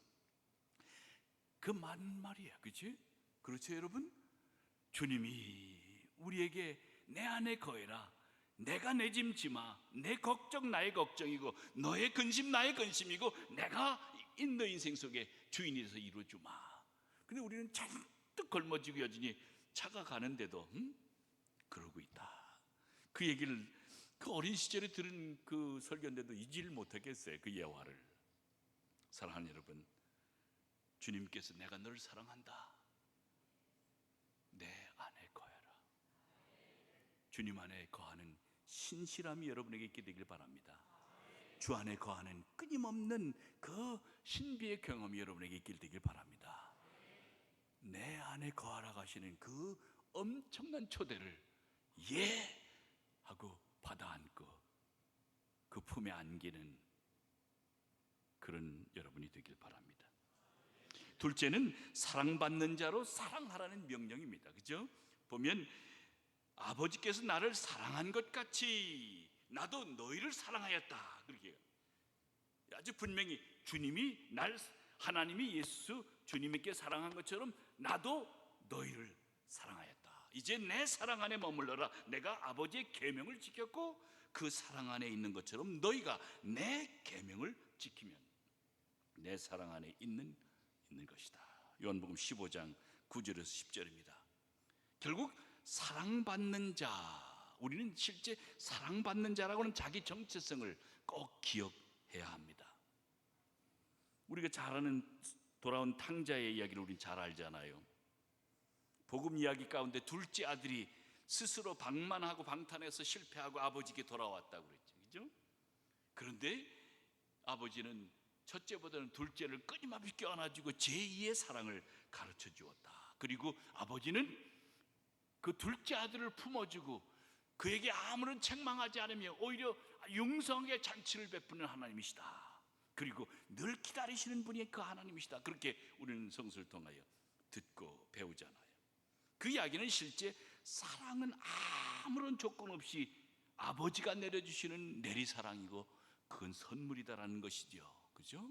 그 맞는 말이야, 그렇지? 그렇죠, 여러분? 주님이 우리에게 내 안에 거해라. 내가 내 짐 지마. 내 걱정 나의 걱정이고 너의 근심 나의 근심이고 내가 너 인생 속에 주인이 돼서 이루어주마. 근데 우리는 잔뜩 걸머지고 여전히 차가 가는데도 그러고 있다. 그 얘기를 그 어린 시절에 들은 그 설교인데도 잊지를 못하겠어요. 그 예화를. 사랑하는 여러분, 주님께서 내가 너를 사랑한다. 내 안에 거해라. 주님 안에 거하는 신실함이 여러분에게 있게 되길 바랍니다. 주 안에 거하는 끊임없는 그 신비의 경험이 여러분에게 있게 되길 바랍니다. 내 안에 거하라 하시는 그 엄청난 초대를 예 하고 받아 안고 그 품에 안기는 그런 여러분이 되길 바랍니다. 둘째는 사랑받는 자로 사랑하라는 명령입니다. 그죠? 보면 아버지께서 나를 사랑한 것 같이 나도 너희를 사랑하였다. 그렇게 아주 분명히 주님이 하나님이 예수 주님께 사랑한 것처럼 나도 너희를 사랑하였다. 이제 내 사랑 안에 머물러라. 내가 아버지의 계명을 지켰고 그 사랑 안에 있는 것처럼 너희가 내 계명을 지키면 내 사랑 안에 있는 것이다. 요한복음 15장 9절에서 10절입니다. 결국 사랑받는 자, 우리는 실제 사랑받는 자라고 하는 자기 정체성을 꼭 기억해야 합니다. 우리가 잘 아는 돌아온 탕자의 이야기를 우린 잘 알잖아요. 복음 이야기 가운데 둘째 아들이 스스로 방만하고 방탄해서 실패하고 아버지께 돌아왔다고 그랬죠. 그죠? 그런데 아버지는 첫째보다는 둘째를 끊임없이 껴안아주고 제2의 사랑을 가르쳐 주었다. 그리고 아버지는 그 둘째 아들을 품어주고 그에게 아무런 책망하지 않으며 오히려 융성하게 잔치를 베푸는 하나님이시다. 그리고 늘 기다리시는 분이 그 하나님이시다. 그렇게 우리는 성서를 통하여 듣고 배우잖아요. 그 이야기는 실제 사랑은 아무런 조건 없이 아버지가 내려주시는 내리사랑이고 그건 선물이다라는 것이죠. 그죠?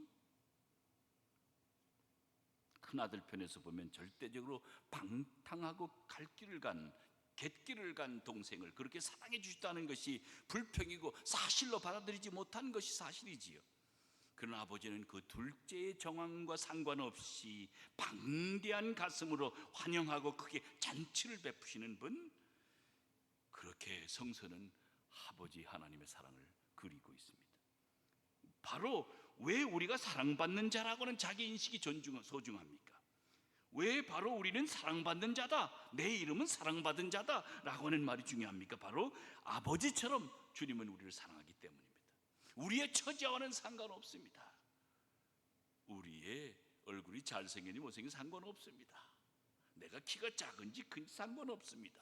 큰아들 편에서 보면 절대적으로 방탕하고 갈 길을 간 갯길을 간 동생을 그렇게 사랑해 주셨다는 것이 불평이고 사실로 받아들이지 못한 것이 사실이지요. 그러나 아버지는 그 둘째의 정황과 상관없이 방대한 가슴으로 환영하고 크게 잔치를 베푸시는 분, 그렇게 성서는 아버지 하나님의 사랑을 그리고 있습니다. 바로 왜 우리가 사랑받는 자라고는 자기 인식이 소중합니까? 왜 바로 우리는 사랑받는 자다, 내 이름은 사랑받은 자다 라고 하는 말이 중요합니까? 바로 아버지처럼 주님은 우리를 사랑하기 때문입니다. 우리의 처지와는 상관없습니다. 우리의 얼굴이 잘생겼니 못생겼니 상관없습니다. 내가 키가 작은지 큰지 상관없습니다.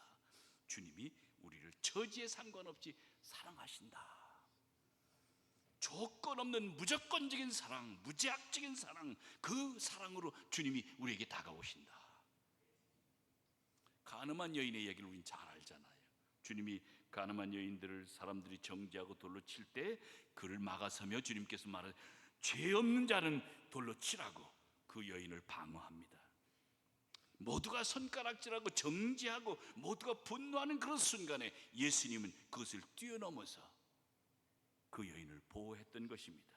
주님이 우리를 처지에 상관없이 사랑하신다. 조건 없는 무조건적인 사랑, 무제약적인 사랑, 그 사랑으로 주님이 우리에게 다가오신다. 가늠한 여인의 얘기를 우린 잘 알잖아요. 주님이 가늠한 여인들을 사람들이 정죄하고 돌로 칠 때 그를 막아서며 주님께서 말하는 죄 없는 자는 돌로 치라고 그 여인을 방어합니다. 모두가 손가락질하고 정죄하고 모두가 분노하는 그런 순간에 예수님은 그것을 뛰어넘어서 그 여인을 보호했던 것입니다.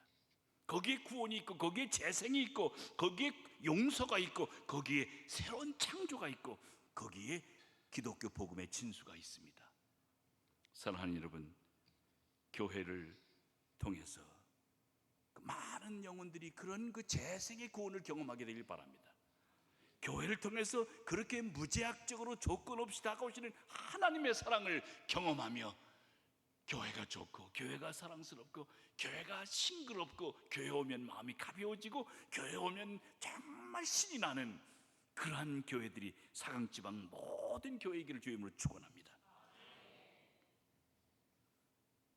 거기에 구원이 있고 거기에 재생이 있고 거기에 용서가 있고 거기에 새로운 창조가 있고 거기에 기독교 복음의 진수가 있습니다. 사랑하는 여러분, 교회를 통해서 많은 영혼들이 그런 그 재생의 구원을 경험하게 되길 바랍니다. 교회를 통해서 그렇게 무제약적으로 조건 없이 다가오시는 하나님의 사랑을 경험하며 교회가 좋고 교회가 사랑스럽고 교회가 싱그럽고 교회 오면 마음이 가벼워지고 교회 오면 정말 신이 나는 그러한 교회들이 사강지방 모든 교회이기를 주의 이름으로 축원합니다.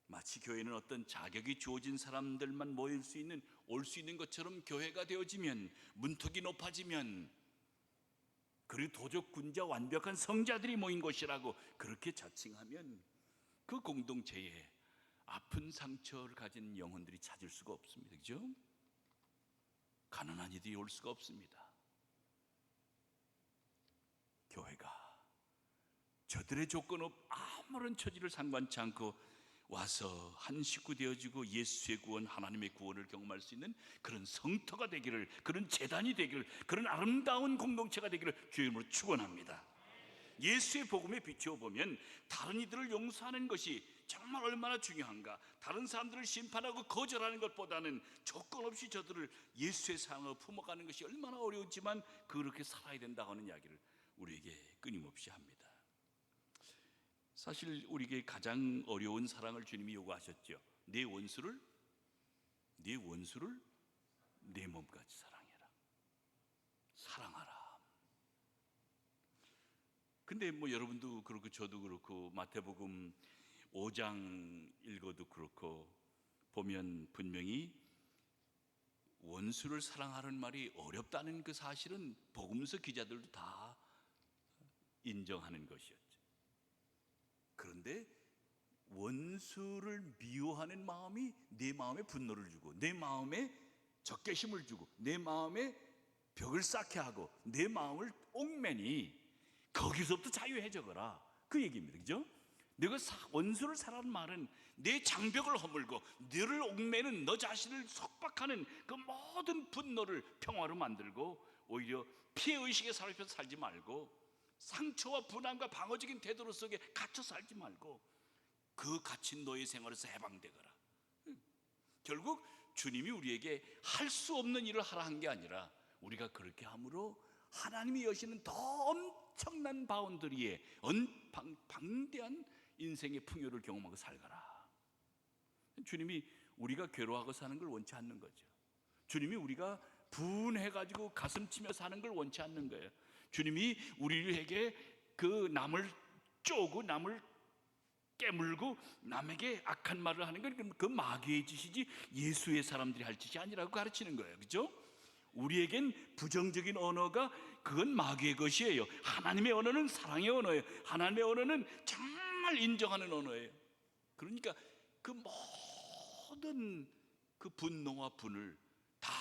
마치 교회는 어떤 자격이 주어진 사람들만 모일 수 있는 올 수 있는 것처럼 교회가 되어지면 문턱이 높아지면 그리고 도적군자 완벽한 성자들이 모인 곳이라고 그렇게 자칭하면 그 공동체에 아픈 상처를 가진 영혼들이 찾을 수가 없습니다. 그죠? 가난한 이들이 올 수가 없습니다. 교회가 저들의 조건 없 아무런 처지를 상관치 않고 와서 한 식구 되어지고 예수의 구원, 하나님의 구원을 경험할 수 있는 그런 성터가 되기를, 그런 재단이 되기를, 그런 아름다운 공동체가 되기를 주의 이름으로 축원합니다. 예수의 복음에 비추어 보면 다른 이들을 용서하는 것이 정말 얼마나 중요한가. 다른 사람들을 심판하고 거절하는 것보다는 조건 없이 저들을 예수의 사랑으로 품어가는 것이 얼마나 어려웠지만 그렇게 살아야 된다고 하는 이야기를 우리에게 끊임없이 합니다. 사실 우리에게 가장 어려운 사랑을 주님이 요구하셨죠. 내 원수를 내 몸같이 사랑해라. 사랑하라. 근데 뭐 여러분도 그렇고 저도 그렇고 마태복음 5장 읽어도 그렇고 보면 분명히 원수를 사랑하는 말이 어렵다는 그 사실은 복음서 기자들도 다 인정하는 것이었죠. 그런데 원수를 미워하는 마음이 내 마음에 분노를 주고 내 마음에 적개심을 주고 내 마음에 벽을 쌓게 하고 내 마음을 옥매니 거기서부터 자유해져거라 그 얘기입니다. 그죠? 내가 원수를 사랑하는 말은 내 장벽을 허물고 너를 옥매는 너 자신을 속박하는 그 모든 분노를 평화로 만들고 오히려 피해의식에 사로잡혀 살지 말고 상처와 분함과 방어적인 태도 속에 갇혀 살지 말고 그 갇힌 너의 생활에서 해방되거라. 결국 주님이 우리에게 할 수 없는 일을 하라 한 게 아니라 우리가 그렇게 함으로 하나님이 여시는 더 엄청난 바운더리에 방대한 인생의 풍요를 경험하고 살거라. 주님이 우리가 괴로워하고 사는 걸 원치 않는 거죠. 주님이 우리가 분해가지고 가슴 치며 사는 걸 원치 않는 거예요. 주님이 우리에게 그 남을 쪼고 남을 깨물고 남에게 악한 말을 하는 건 그 마귀의 짓이지 예수의 사람들이 할 짓이 아니라고 가르치는 거예요. 그렇죠? 우리에겐 부정적인 언어가 그건 마귀의 것이에요. 하나님의 언어는 사랑의 언어예요. 하나님의 언어는 정말 인정하는 언어예요. 그러니까 그 모든 그 분노와 분을 다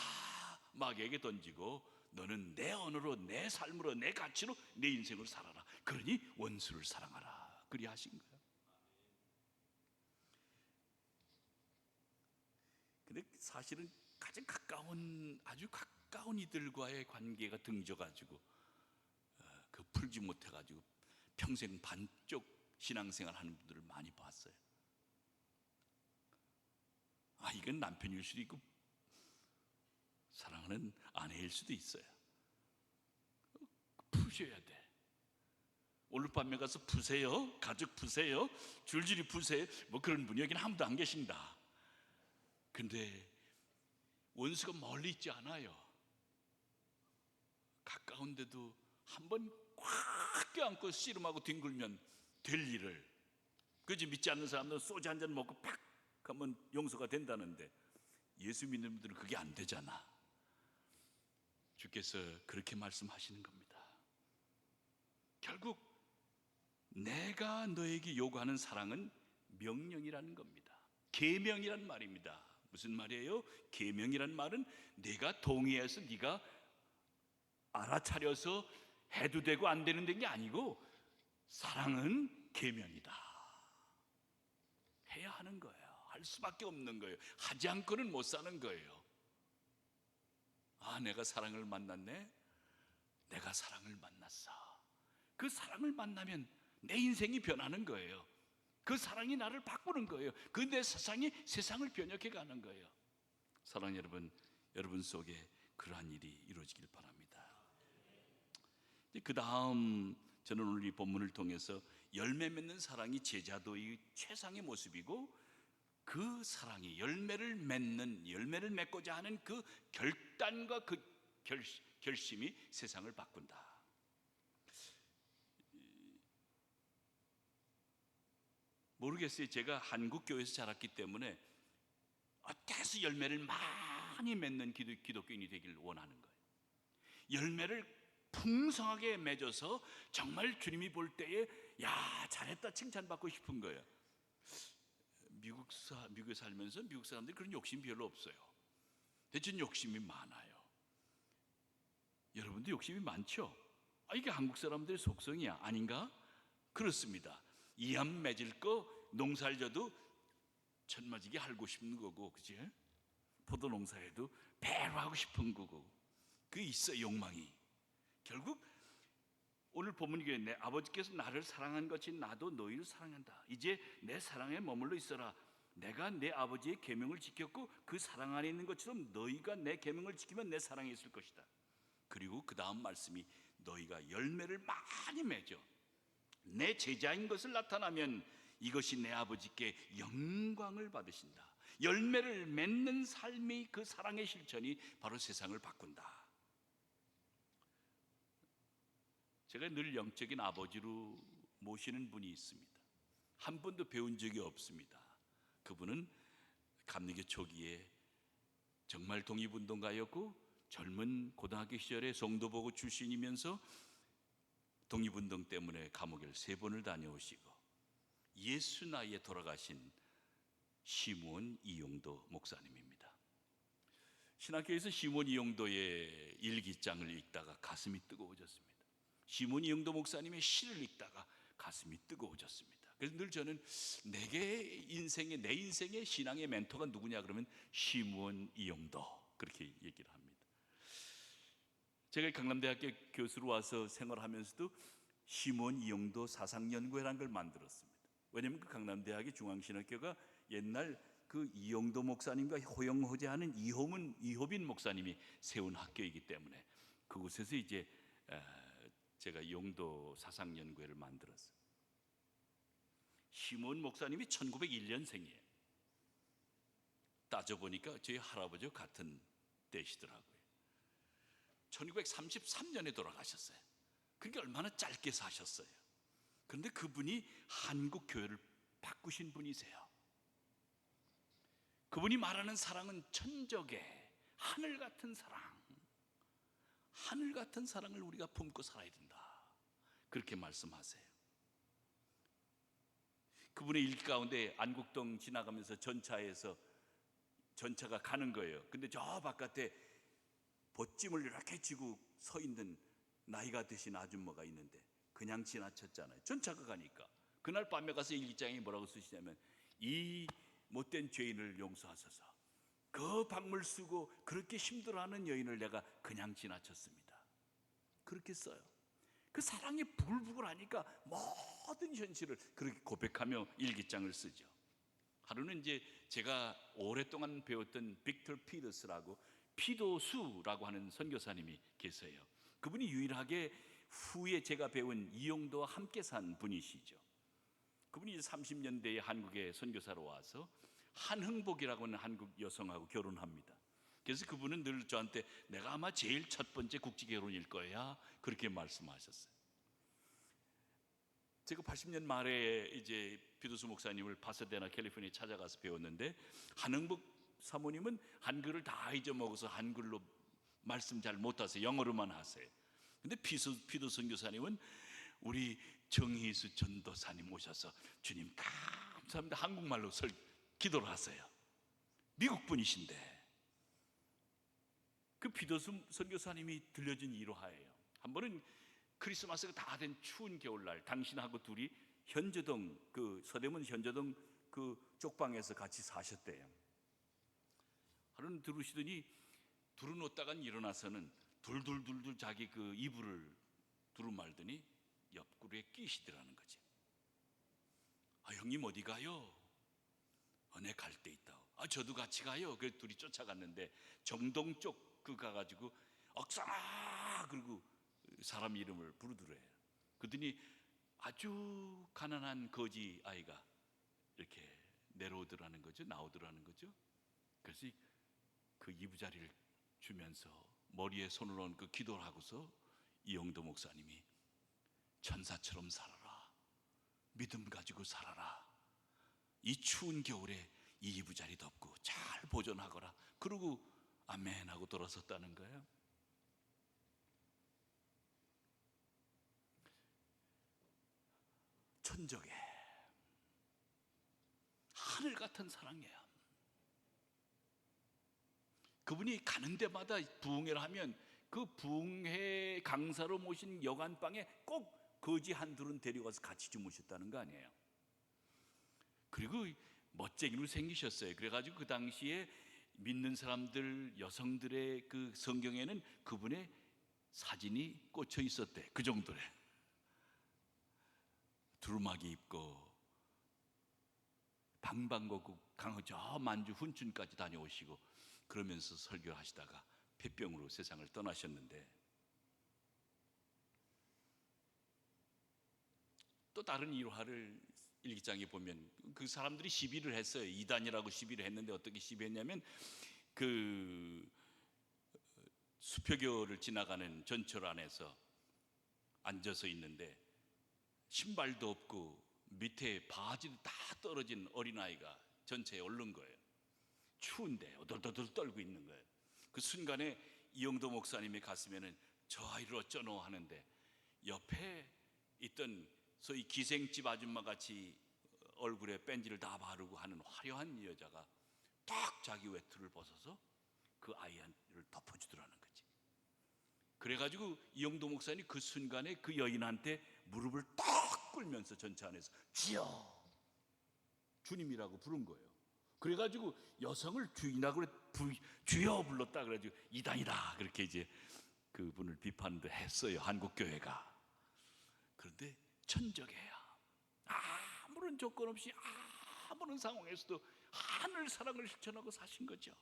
마귀에게 던지고 너는 내 언어로, 내 삶으로, 내 가치로 내 인생을 살아라. 그러니 원수를 사랑하라. 그리 하신 거예요. 근데 사실은 가장 가까운, 아주 가까운 이들과의 관계가 등져가지고 그 풀지 못해가지고 평생 반쪽 신앙생활 하는 분들을 많이 봤어요. 이건 남편일 수도 있고 사랑하는 아내일 수도 있어요. 푸셔야 돼. 오늘 밤에 가서 푸세요. 가족 푸세요. 줄줄이 푸세요. 뭐 그런 분이 여기는 아무도 안 계신다. 근데 원수가 멀리 있지 않아요. 가까운데도 한번 꽉 껴안고 씨름하고 뒹굴면 될 일을, 그지? 믿지 않는 사람들은 소주 한 잔 먹고 팍 하면 용서가 된다는데 예수 믿는 분들은 그게 안 되잖아. 주께서 그렇게 말씀하시는 겁니다. 결국 내가 너에게 요구하는 사랑은 명령이라는 겁니다. 계명이란 말입니다. 무슨 말이에요? 계명이란 말은 내가 동의해서 네가 알아차려서 해도 되고 안 되는 게 아니고, 사랑은 계명이다. 해야 하는 거예요. 할 수밖에 없는 거예요. 하지 않고는 못 사는 거예요. 내가 사랑을 만났네. 내가 사랑을 만났어. 그 사랑을 만나면 내 인생이 변하는 거예요. 그 사랑이 나를 바꾸는 거예요. 그 내 세상이 세상을 변혁해 가는 거예요. 사랑 여러분, 여러분 속에 그러한 일이 이루어지길 바랍니다. 그 다음, 저는 오늘 이 본문을 통해서 열매 맺는 사랑이 제자도의 최상의 모습이고, 그 사랑이 열매를 맺고자 하는 그 결단과 그 결심이 세상을 바꾼다. 모르겠어요. 제가 한국 교회에서 자랐기 때문에 어떻게 해서 열매를 많이 맺는 기독교인이 되길 원하는 거예요. 열매를 풍성하게 맺어서 정말 주님이 볼 때에 야, 잘했다 칭찬받고 싶은 거예요. 미국에 살면서 미국 사람들이 그런 욕심이 별로 없어요. 대신 욕심이 많아요. 여러분도 욕심이 많죠? 이게 한국 사람들의 속성이야, 아닌가? 그렇습니다. 이암 맺을 거 농사를 져도 천마지게 알고 싶은 거고, 그치? 포도 농사에도 배로 하고 싶은 거고, 그 있어 욕망이. 결국 오늘 본문이 내 아버지께서 나를 사랑한 것이 나도 너희를 사랑한다. 이제 내 사랑에 머물러 있어라. 내가 내 아버지의 계명을 지켰고 그 사랑 안에 있는 것처럼 너희가 내 계명을 지키면 내 사랑에 있을 것이다. 그리고 그 다음 말씀이 너희가 열매를 많이 맺어 내 제자인 것을 나타나면 이것이 내 아버지께 영광을 받으신다. 열매를 맺는 삶이, 그 사랑의 실천이 바로 세상을 바꾼다. 제가 늘 영적인 아버지로 모시는 분이 있습니다. 한 번도 배운 적이 없습니다. 그분은 감리교 초기에 정말 독립운동가였고 젊은 고등학교 시절에 성도보고 출신이면서 독립운동 때문에 감옥을 3번을 다녀오시고 60 나이에 돌아가신 시므온 이용도 목사님입니다. 신학교에서 시므온 이용도의 일기장을 읽다가 가슴이 뜨거워졌습니다. 시므온 이용도 목사님의 시를 읽다가 가슴이 뜨거워졌습니다. 그래서 늘 저는 내 인생의 신앙의 멘토가 누구냐 그러면 시므온 이용도, 그렇게 얘기를 합니다. 제가 강남대학교 교수로 와서 생활하면서도 시므온 이용도 사상연구회라는 걸 만들었습니다. 왜냐하면 그 강남대학의 중앙신학교가 옛날 그 이용도 목사님과 호영호재하는 이호빈 목사님이 세운 학교이기 때문에 그곳에서 이제 제가 용도 사상연구회를 만들었어요. 시므온 목사님이 1901년생이에요. 따져보니까 저희 할아버지와 같은 때시더라고요. 1933년에 돌아가셨어요. 그러니까 얼마나 짧게 사셨어요. 그런데 그분이 한국 교회를 바꾸신 분이세요. 그분이 말하는 사랑은 천적의 하늘 같은 사랑, 하늘 같은 사랑을 우리가 품고 살아야 된다, 그렇게 말씀하세요. 그분의 일 가운데 안국동 지나가면서 전차가 가는 거예요. 근데 저 바깥에 벗짐을 이렇게 쥐고 서 있는 나이가 드신 아줌마가 있는데 그냥 지나쳤잖아요. 전차가 가니까. 그날 밤에 가서 일기장에 뭐라고 쓰시냐면, 이 못된 죄인을 용서하소서, 그 박물 쓰고 그렇게 힘들어하는 여인을 내가 그냥 지나쳤습니다, 그렇게 써요. 그 사랑이 부글부글하니까 모든 현실을 그렇게 고백하며 일기장을 쓰죠. 하루는 이제 제가 오랫동안 배웠던 빅터 피더스라고, 피도수라고 하는 선교사님이 계세요. 그분이 유일하게 후에 제가 배운 이용도와 함께 산 분이시죠. 그분이 30년대에 한국에 선교사로 와서 한흥복이라고 하는 한국 여성하고 결혼합니다. 그래서 그분은 늘 저한테 내가 아마 제일 첫 번째 국제 결혼일 거야, 그렇게 말씀하셨어요. 제가 80년 말에 이제 피도수 목사님을 파사데나 캘리포니아에 찾아가서 배웠는데, 한흥복 사모님은 한글을 다 잊어먹어서 한글로 말씀 잘 못하세요. 영어로만 하세요. 근데 피도 선교사님은 우리 정희수 전도사님 오셔서 주님 감사합니다, 한국말로 기도를 하세요. 미국 분이신데 그 피도수 선교사님이 들려준 이로하예요. 한 번은 크리스마스가 다 된 추운 겨울날, 당신하고 둘이 현저동, 그 서대문 현저동 그 쪽방에서 같이 사셨대요. 하루는 들으시더니 둘은 놓다간 일어나서는 둘둘둘둘 자기 그 이불을 두루말더니 옆구리에 끼시더라는 거지. 아, 형님 어디 가요? 내 갈 데 있다고. 아, 저도 같이 가요. 그래서 둘이 쫓아갔는데 정동 쪽 그 가가지고 억상아 그리고 사람 이름을 부르더래요. 그러더니 아주 가난한 거지 아이가 이렇게 내려오더라는 거죠. 나오더라는 거죠. 그래서 그 이부자리를 주면서 머리에 손을 얹고 기도를 하고서 이영도 목사님이 천사처럼 살아라, 믿음 가지고 살아라, 이 추운 겨울에 이 이부자리 덮고 잘 보존하거라, 그러고 아멘 하고 돌아섰다는 거예요. 천적의 하늘 같은 사랑이에요. 그분이 가는 데마다 부흥회를 하면 그 부흥회 강사로 모신 여관방에 꼭 거지 한둘은 데려가서 같이 주무셨다는 거 아니에요. 그리고 멋쟁이로 생기셨어요. 그래가지고 그 당시에 믿는 사람들, 여성들의 그 성경에는 그분의 사진이 꽂혀 있었대. 그 정도래. 두루마기 입고 방방곡곡 강호 저 만주 훈춘까지 다녀오시고 그러면서 설교를 하시다가 폐병으로 세상을 떠나셨는데, 또 다른 일화를 일기장에 보면 그 사람들이 시비를 했어요. 이단이라고 시비를 했는데 어떻게 시비했냐면, 그 수표교를 지나가는 전철 안에서 앉아서 있는데 신발도 없고 밑에 바지도 다 떨어진 어린아이가 전체에 오른 거예요. 추운데 오돌오돌 떨고 있는 거예요. 그 순간에 이영도 목사님의 가슴에는 저 아이를 어쩌노 하는데, 옆에 있던 소위 기생집 아줌마 같이 얼굴에 뺀지를 다 바르고 하는 화려한 여자가 딱 자기 외투를 벗어서 그 아이를 덮어주더라는 거지. 그래가지고 이영도 목사님이 그 순간에 그 여인한테 무릎을 딱 꿇면서 전차 안에서 주여, 주님이라고 부른 거예요. 그래가지고 여성을 주인이라고 주여 불렀다. 그래가지고 이단이다 그렇게 이제 그분을 비판도 했어요, 한국교회가. 그런데 천적이에요. 아무런 조건 없이 아무런 상황에서도 하늘 사랑을 실천하고 사신 거죠.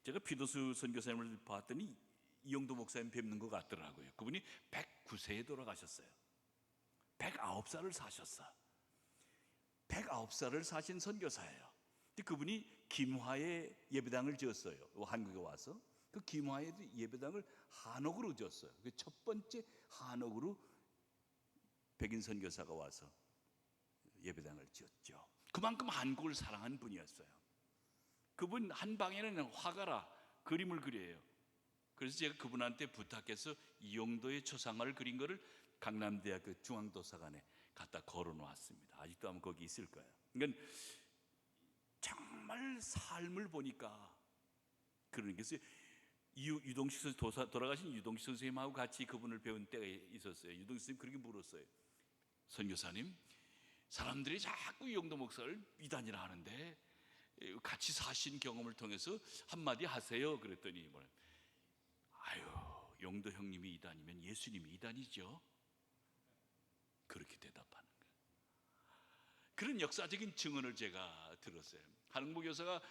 제가 피도수 선교사님을 봤더니 이영도 목사님 뵙는 것 같더라고요. 그분이 109세에 돌아가셨어요. 109살을 사셨어. 109살을 사신 선교사예요. 근데 그분이 김화에 예배당을 지었어요. 한국에 와서 그 김화에 예배당을 한옥으로 지었어요. 그 첫 번째 한옥으로 백인 선교사가 와서 예배당을 지었죠. 그만큼 한국을 사랑한 분이었어요. 그분 한 방에는 화가라 그림을 그려요. 그래서 제가 그분한테 부탁해서 이용도의 초상화를 그린 거를 강남대학교 중앙도서관에 갖다 걸어 놓았습니다. 아직도 아마 거기 있을 거예요. 그러니까 정말 삶을 보니까 그런 게 있어요. 유동식 선생, 돌아가신 유동식 선생님하고 같이 그분을 배운 때가 있었어요. 유동식 선생님 그렇게 물었어요. 선교사님, 사람들이 자꾸 이용도 목사를 이단이라 하는데 같이 사신 경험을 통해서 한마디 하세요. 그랬더니 뭐래? 아유, 용도 형님이 이단이면 예수님이 이단이죠. 그렇게 대답하는 거예요. 그런 역사적인 증언을 제가 들었어요. 한국 여사가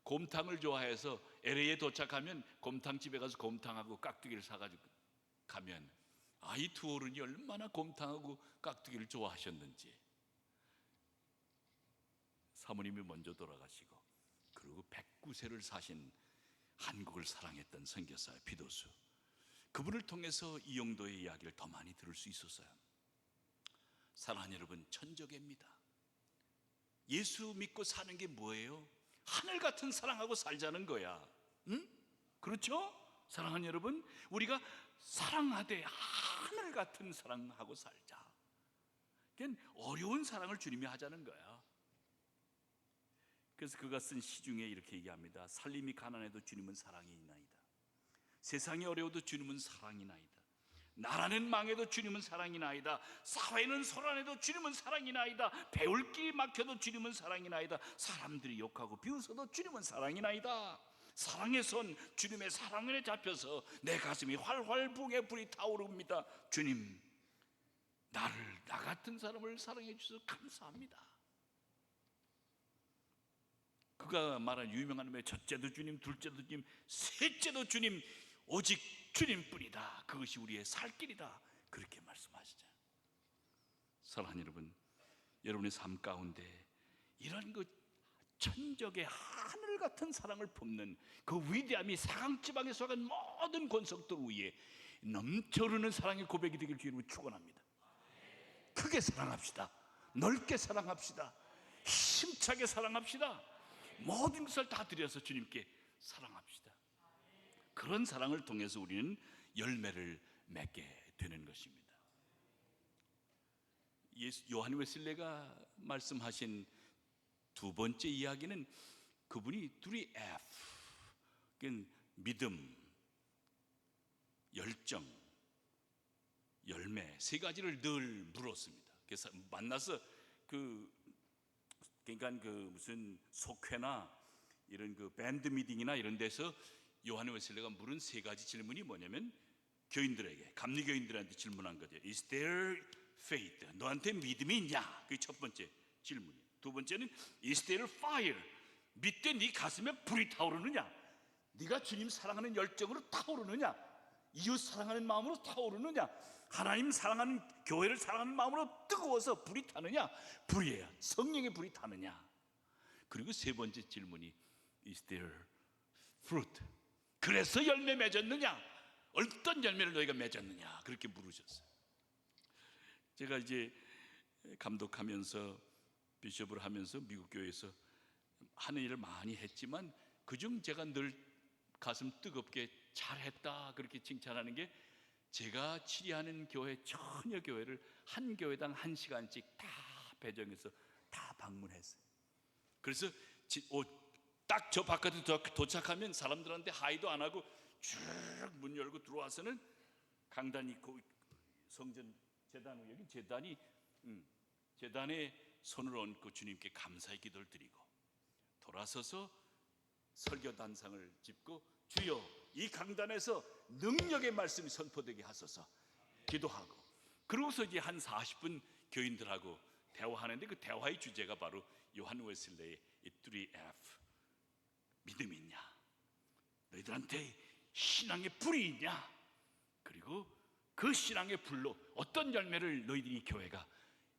곰탕을 좋아해서 LA에 도착하면 곰탕집에 가서 곰탕하고 깍두기를 사가지고 가면 이 두 어른이 얼마나 곰탕하고 깍두기를 좋아하셨는지. 사모님이 먼저 돌아가시고 그리고 109세를 사신 한국을 사랑했던 선교사 비도수, 그분을 통해서 이용도의 이야기를 더 많이 들을 수 있었어요. 사랑하는 여러분, 천저계입니다. 예수 믿고 사는 게 뭐예요? 하늘 같은 사랑하고 살자는 거야. 응? 그렇죠? 사랑하는 여러분, 우리가 사랑하되 하늘 같은 사랑하고 살자. 그러니까 어려운 사랑을 주님이 하자는 거야. 그래서 그가 쓴 시 중에 이렇게 얘기합니다. 살림이 가난해도 주님은 사랑이나이다. 세상이 어려워도 주님은 사랑이나이다. 나라는 망해도 주님은 사랑이나이다. 사회는 소란해도 주님은 사랑이나이다. 배울 길이 막혀도 주님은 사랑이나이다. 사람들이 욕하고 비웃어도 주님은 사랑이나이다. 사랑의 손, 주님의 사랑에 잡혀서 내 가슴이 활활 붕에 불이 타오릅니다. 주님, 나 같은 사람을 사랑해 주셔서 감사합니다. 그가 말한 유명한 말, 첫째도 주님, 둘째도 주님, 셋째도 주님, 오직 주님뿐이다. 그것이 우리의 살 길이다. 그렇게 말씀하시죠. 사랑하는 여러분, 여러분의 삶 가운데 이런 그 천적의 하늘 같은 사랑을 품는 그 위대함이 사강지방에 속한 모든 권속들 위에 넘쳐흐르는 사랑의 고백이 되길 주님으로 축원합니다. 크게 사랑합시다. 넓게 사랑합시다. 힘차게 사랑합시다. 모든 것을 다 드려서 주님께 사랑합시다. 그런 사랑을 통해서 우리는 열매를 맺게 되는 것입니다. 요한 웨슬레가 말씀하신 두 번째 이야기는 그분이 3F, 믿음, 열정, 열매 세 가지를 늘 물었습니다. 그래서 만나서 그러니까 무슨 속회나 이런 그 밴드 미팅이나 이런 데서 요한 웨슬레가 물은 세 가지 질문이 뭐냐면 교인들에게, 감리교인들한테 질문한 거죠. Is there faith? 너한테 믿음이 있냐? 그게 첫 번째 질문이에요. 두 번째는 Is there fire? 믿되 네 가슴에 불이 타오르느냐? 네가 주님 사랑하는 열정으로 타오르느냐? 이웃 사랑하는 마음으로 타오르느냐? 하나님 사랑하는, 교회를 사랑하는 마음으로 뜨거워서 불이 타느냐? 불이에요. 성령의 불이 타느냐? 그리고 세 번째 질문이 Is there fruit? 그래서 열매 맺었느냐? 어떤 열매를 너희가 맺었느냐? 그렇게 물으셨어요. 제가 이제 감독하면서 비숍을 하면서 미국 교회에서 하는 일을 많이 했지만 그중 제가 늘 가슴 뜨겁게 잘했다 그렇게 칭찬하는 게, 제가 치리하는 교회 전혀 교회를 한 교회당 1시간씩 다 배정해서 다 방문했어요. 그래서 딱 저 바깥에 도착하면 사람들한테 하이도 안 하고 쭉 문 열고 들어와서는 강단이 있고 성전 제단, 여기 제단에 손을 얹고 주님께 감사의 기도를 드리고 돌아서서 설교 단상을 짚고 주여 이 강단에서 능력의 말씀이 선포되게 하소서 기도하고, 그러고서 이제 한 40분 교인들하고 대화하는데 그 대화의 주제가 바로 요한 웨슬레의 3F, 믿음이 있냐? 너희들한테 신앙의 불이 있냐? 그리고 그 신앙의 불로 어떤 열매를 너희들이 교회가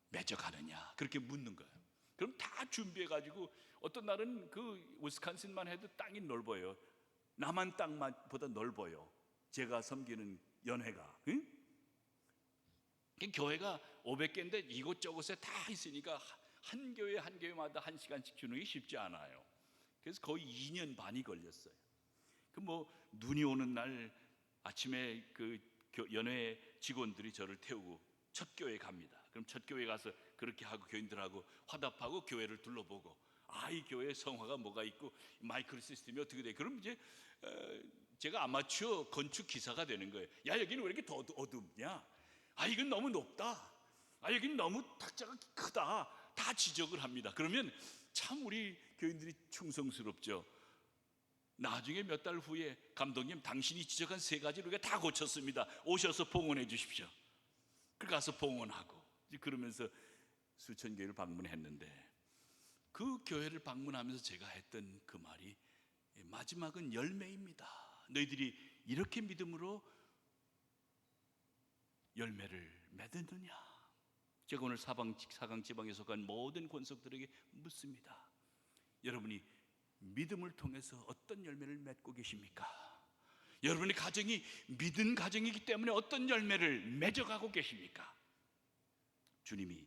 맺어가느냐? 그렇게 묻는 거예요. 그럼 다 준비해가지고 어떤 날은 그 위스콘신만 해도 땅이 넓어요. 남한 땅보다 넓어요. 제가 섬기는 연회가. 응? 교회가 500개인데 이곳저곳에 다 있으니까 한 교회 한 교회마다 1시간씩 주는 게 쉽지 않아요. 그래서 거의 2년 반이 걸렸어요. 그 뭐 눈이 오는 날 아침에 그 연회 직원들이 저를 태우고 첫 교회 갑니다. 그럼 첫 교회 가서 그렇게 하고 교인들하고 화답하고 교회를 둘러보고, 이 교회 성화가 뭐가 있고 마이크로 시스템이 어떻게 돼. 그럼 이제 제가 아마추어 건축 기사가 되는 거예요. 야, 여기는 왜 이렇게 더 어둡냐? 이건 너무 높다. 여기는 너무 탁자가 크다. 다 지적을 합니다. 그러면 참 우리 교인들이 충성스럽죠. 나중에 몇 달 후에 감독님, 당신이 지적한 3가지를 우리가 다 고쳤습니다. 오셔서 봉헌해 주십시오. 그 가서 봉헌하고, 그러면서 수천 교회를 방문했는데, 그 교회를 방문하면서 제가 했던 그 말이, 마지막은 열매입니다. 너희들이 이렇게 믿음으로 열매를 맺었느냐? 제가 오늘 사강 지방에 속한 모든 권속들에게 묻습니다. 여러분이 믿음을 통해서 어떤 열매를 맺고 계십니까? 여러분의 가정이 믿은 가정이기 때문에 어떤 열매를 맺어가고 계십니까? 주님이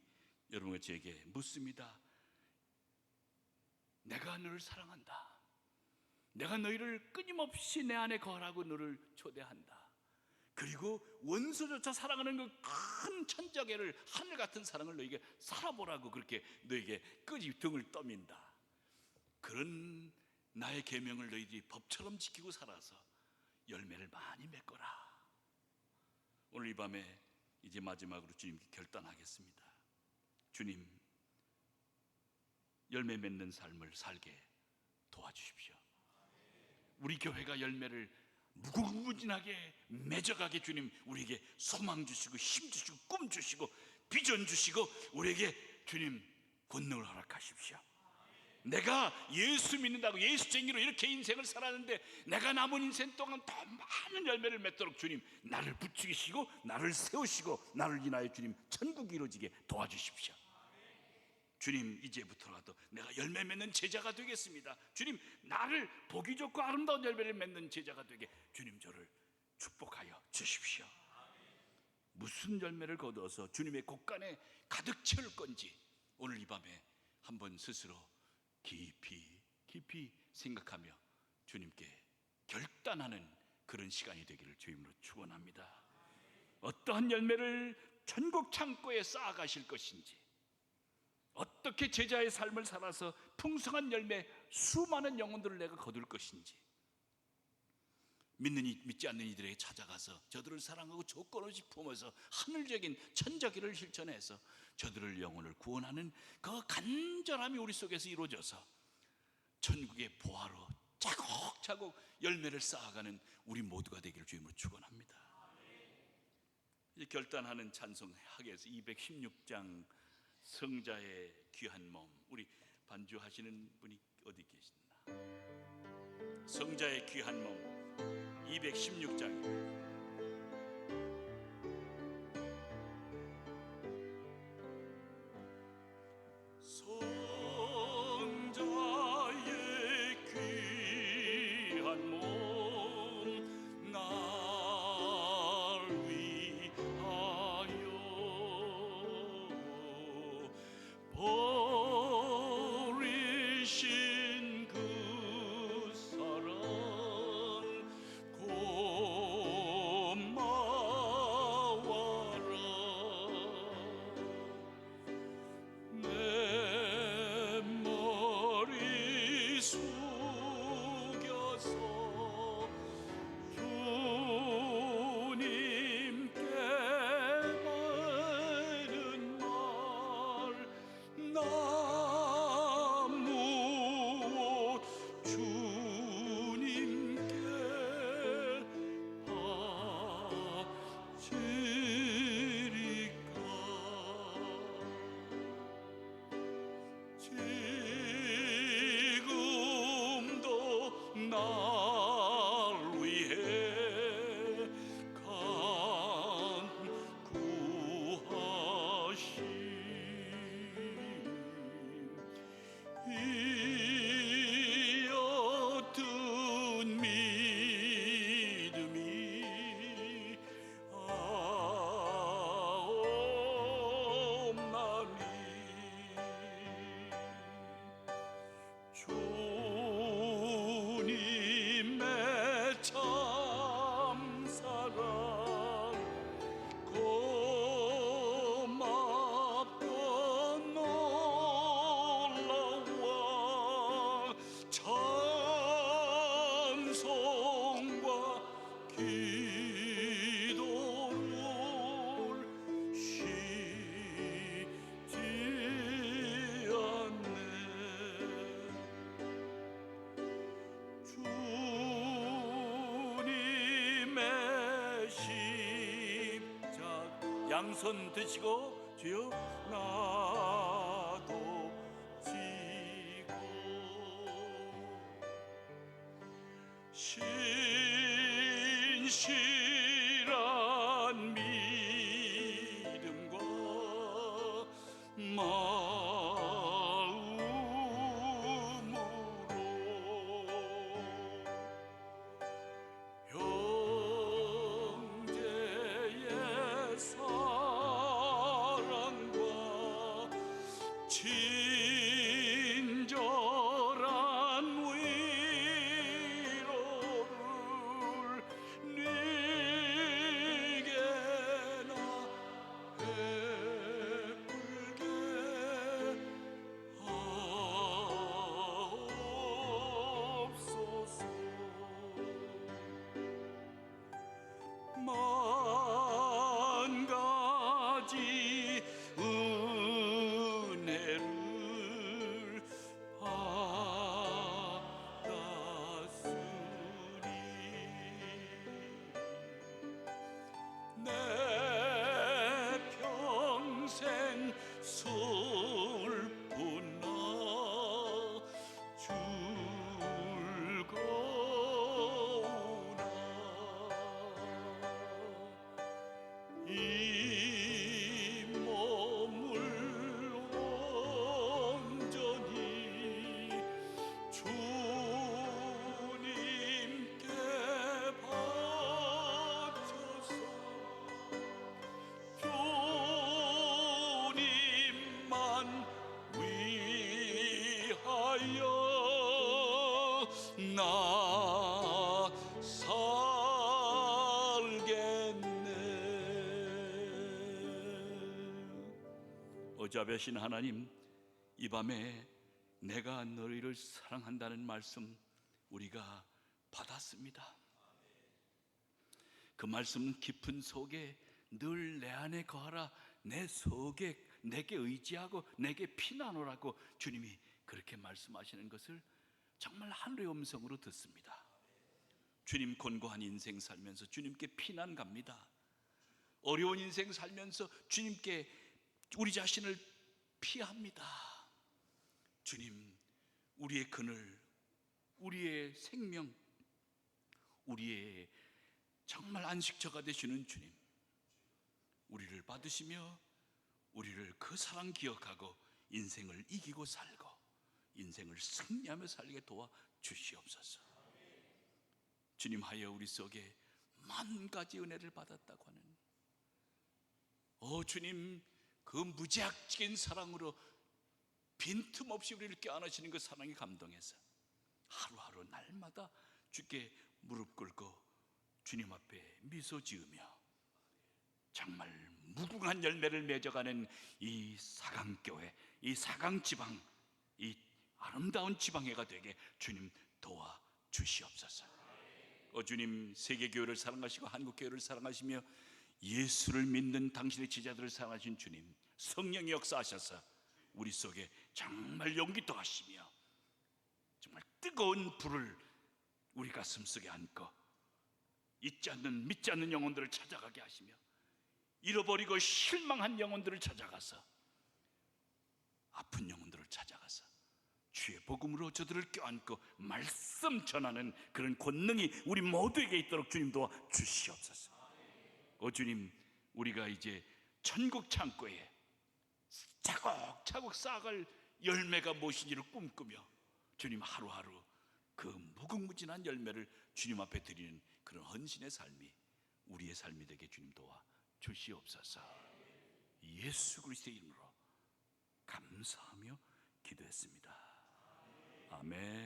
여러분과 저에게 묻습니다. 내가 너를 사랑한다. 내가 너희를 끊임없이 내 안에 거하라고 너를 초대한다. 그리고 원수조차 사랑하는 그 큰 천자계를, 하늘 같은 사랑을 너에게 살아보라고 그렇게 너에게 끄지 등을 떠민다. 그런 나의 계명을 너희들이 법처럼 지키고 살아서 열매를 많이 맺거라. 오늘 이 밤에 이제 마지막으로 주님께 결단하겠습니다. 주님, 열매 맺는 삶을 살게 도와주십시오. 우리 교회가 열매를 무궁무진하게 맺어가게 주님 우리에게 소망 주시고 힘 주시고 꿈 주시고 비전 주시고 우리에게 주님 권능을 허락하십시오. 내가 예수 믿는다고 예수쟁이로 이렇게 인생을 살았는데 내가 남은 인생 동안 더 많은 열매를 맺도록 주님 나를 부추기시고 나를 세우시고 나를 인하여 주님 천국이 이루어지게 도와주십시오. 주님, 이제부터라도 내가 열매 맺는 제자가 되겠습니다. 주님, 나를 보기 좋고 아름다운 열매를 맺는 제자가 되게 주님 저를 축복하여 주십시오. 무슨 열매를 거두어서 주님의 곳간에 가득 채울 건지 오늘 이 밤에 한번 스스로 깊이 생각하며 주님께 결단하는 그런 시간이 되기를 주임으로 축원합니다. 어떠한 열매를 천국 창고에 쌓아가실 것인지, 어떻게 제자의 삶을 살아서 풍성한 열매 수많은 영혼들을 내가 거둘 것인지, 믿지 않는 이들에게 찾아가서 저들을 사랑하고 조건 없이 품어서 하늘적인 천자기를 실천해서 저들을 영혼을 구원하는 그 간절함이 우리 속에서 이루어져서 천국의 보화로 차곡차곡 열매를 쌓아가는 우리 모두가 되기를 주님으로 축원합니다. 이제 결단하는 찬송하기에서 216장 성자의 귀한 몸, 우리 반주하시는 분이 어디 계시나? 성자의 귀한 몸 216장입니다. 그 사랑 주님의 참사랑 고맙고 놀라워 찬송과 기도를 쉬지 않네. 주님의 십자가 양손 드시고 주여 나도 지고 신실한 믿음과 형제의 사랑과 친절한 위로를 네게 나 베풀게 하옵소서. 만 가지 은혜를 받았으니 내 평생 슬프나 즐거우나 이 몸을 온전히 주님께 바쳐서 주님만 위하여 나 살겠네. 어자배신 하나님, 이 밤에 내가 너희를 사랑한다는 말씀 우리가 받았습니다. 그 말씀 깊은 속에 늘 내 안에 거하라, 내 속에 내게 의지하고 내게 피나노라고 주님이 그렇게 말씀하시는 것을 정말 하늘의 음성으로 듣습니다. 주님 곤고한 인생 살면서 주님께 피난 갑니다. 어려운 인생 살면서 주님께 우리 자신을 피합니다. 주님, 우리의 그늘, 우리의 생명, 우리의 정말 안식처가 되시는 주님, 우리를 받으시며 우리를 그 사랑 기억하고 인생을 이기고 살고 인생을 승리하며 살게 도와 주시옵소서. 주님 하여 우리 속에 만 가지 은혜를 받았다고 하는 주님, 그 무지막지한 사랑으로 빈틈없이 우리를 껴안으시는 그 사랑이 감동해서 하루하루 날마다 주께 무릎 꿇고 주님 앞에 미소 지으며 정말 무궁한 열매를 맺어가는 이 사강교회, 이 사강지방, 이 아름다운 지방회가 되게 주님 도와 주시옵소서. 주님, 세계교회를 사랑하시고 한국교회를 사랑하시며 예수를 믿는 당신의 제자들을 사랑하신 주님, 성령이 역사하셔서 우리 속에 정말 용기 더하시며 정말 뜨거운 불을 우리 가슴 속에 안고 잊지 않는, 믿지 않는 영혼들을 찾아가게 하시며 잃어버리고 실망한 영혼들을 찾아가서 아픈 영혼들을 찾아가서 주의 복음으로 저들을 껴안고 말씀 전하는 그런 권능이 우리 모두에게 있도록 주님 도와 주시옵소서. 주님, 우리가 이제 천국 창고에 차곡차곡 쌓아갈 열매가 무엇인지를 꿈꾸며 주님 하루하루 그 무궁무진한 열매를 주님 앞에 드리는 그런 헌신의 삶이 우리의 삶이 되게 주님 도와 주시옵소서. 예수 그리스도의 이름으로 감사하며 기도했습니다. 아멘.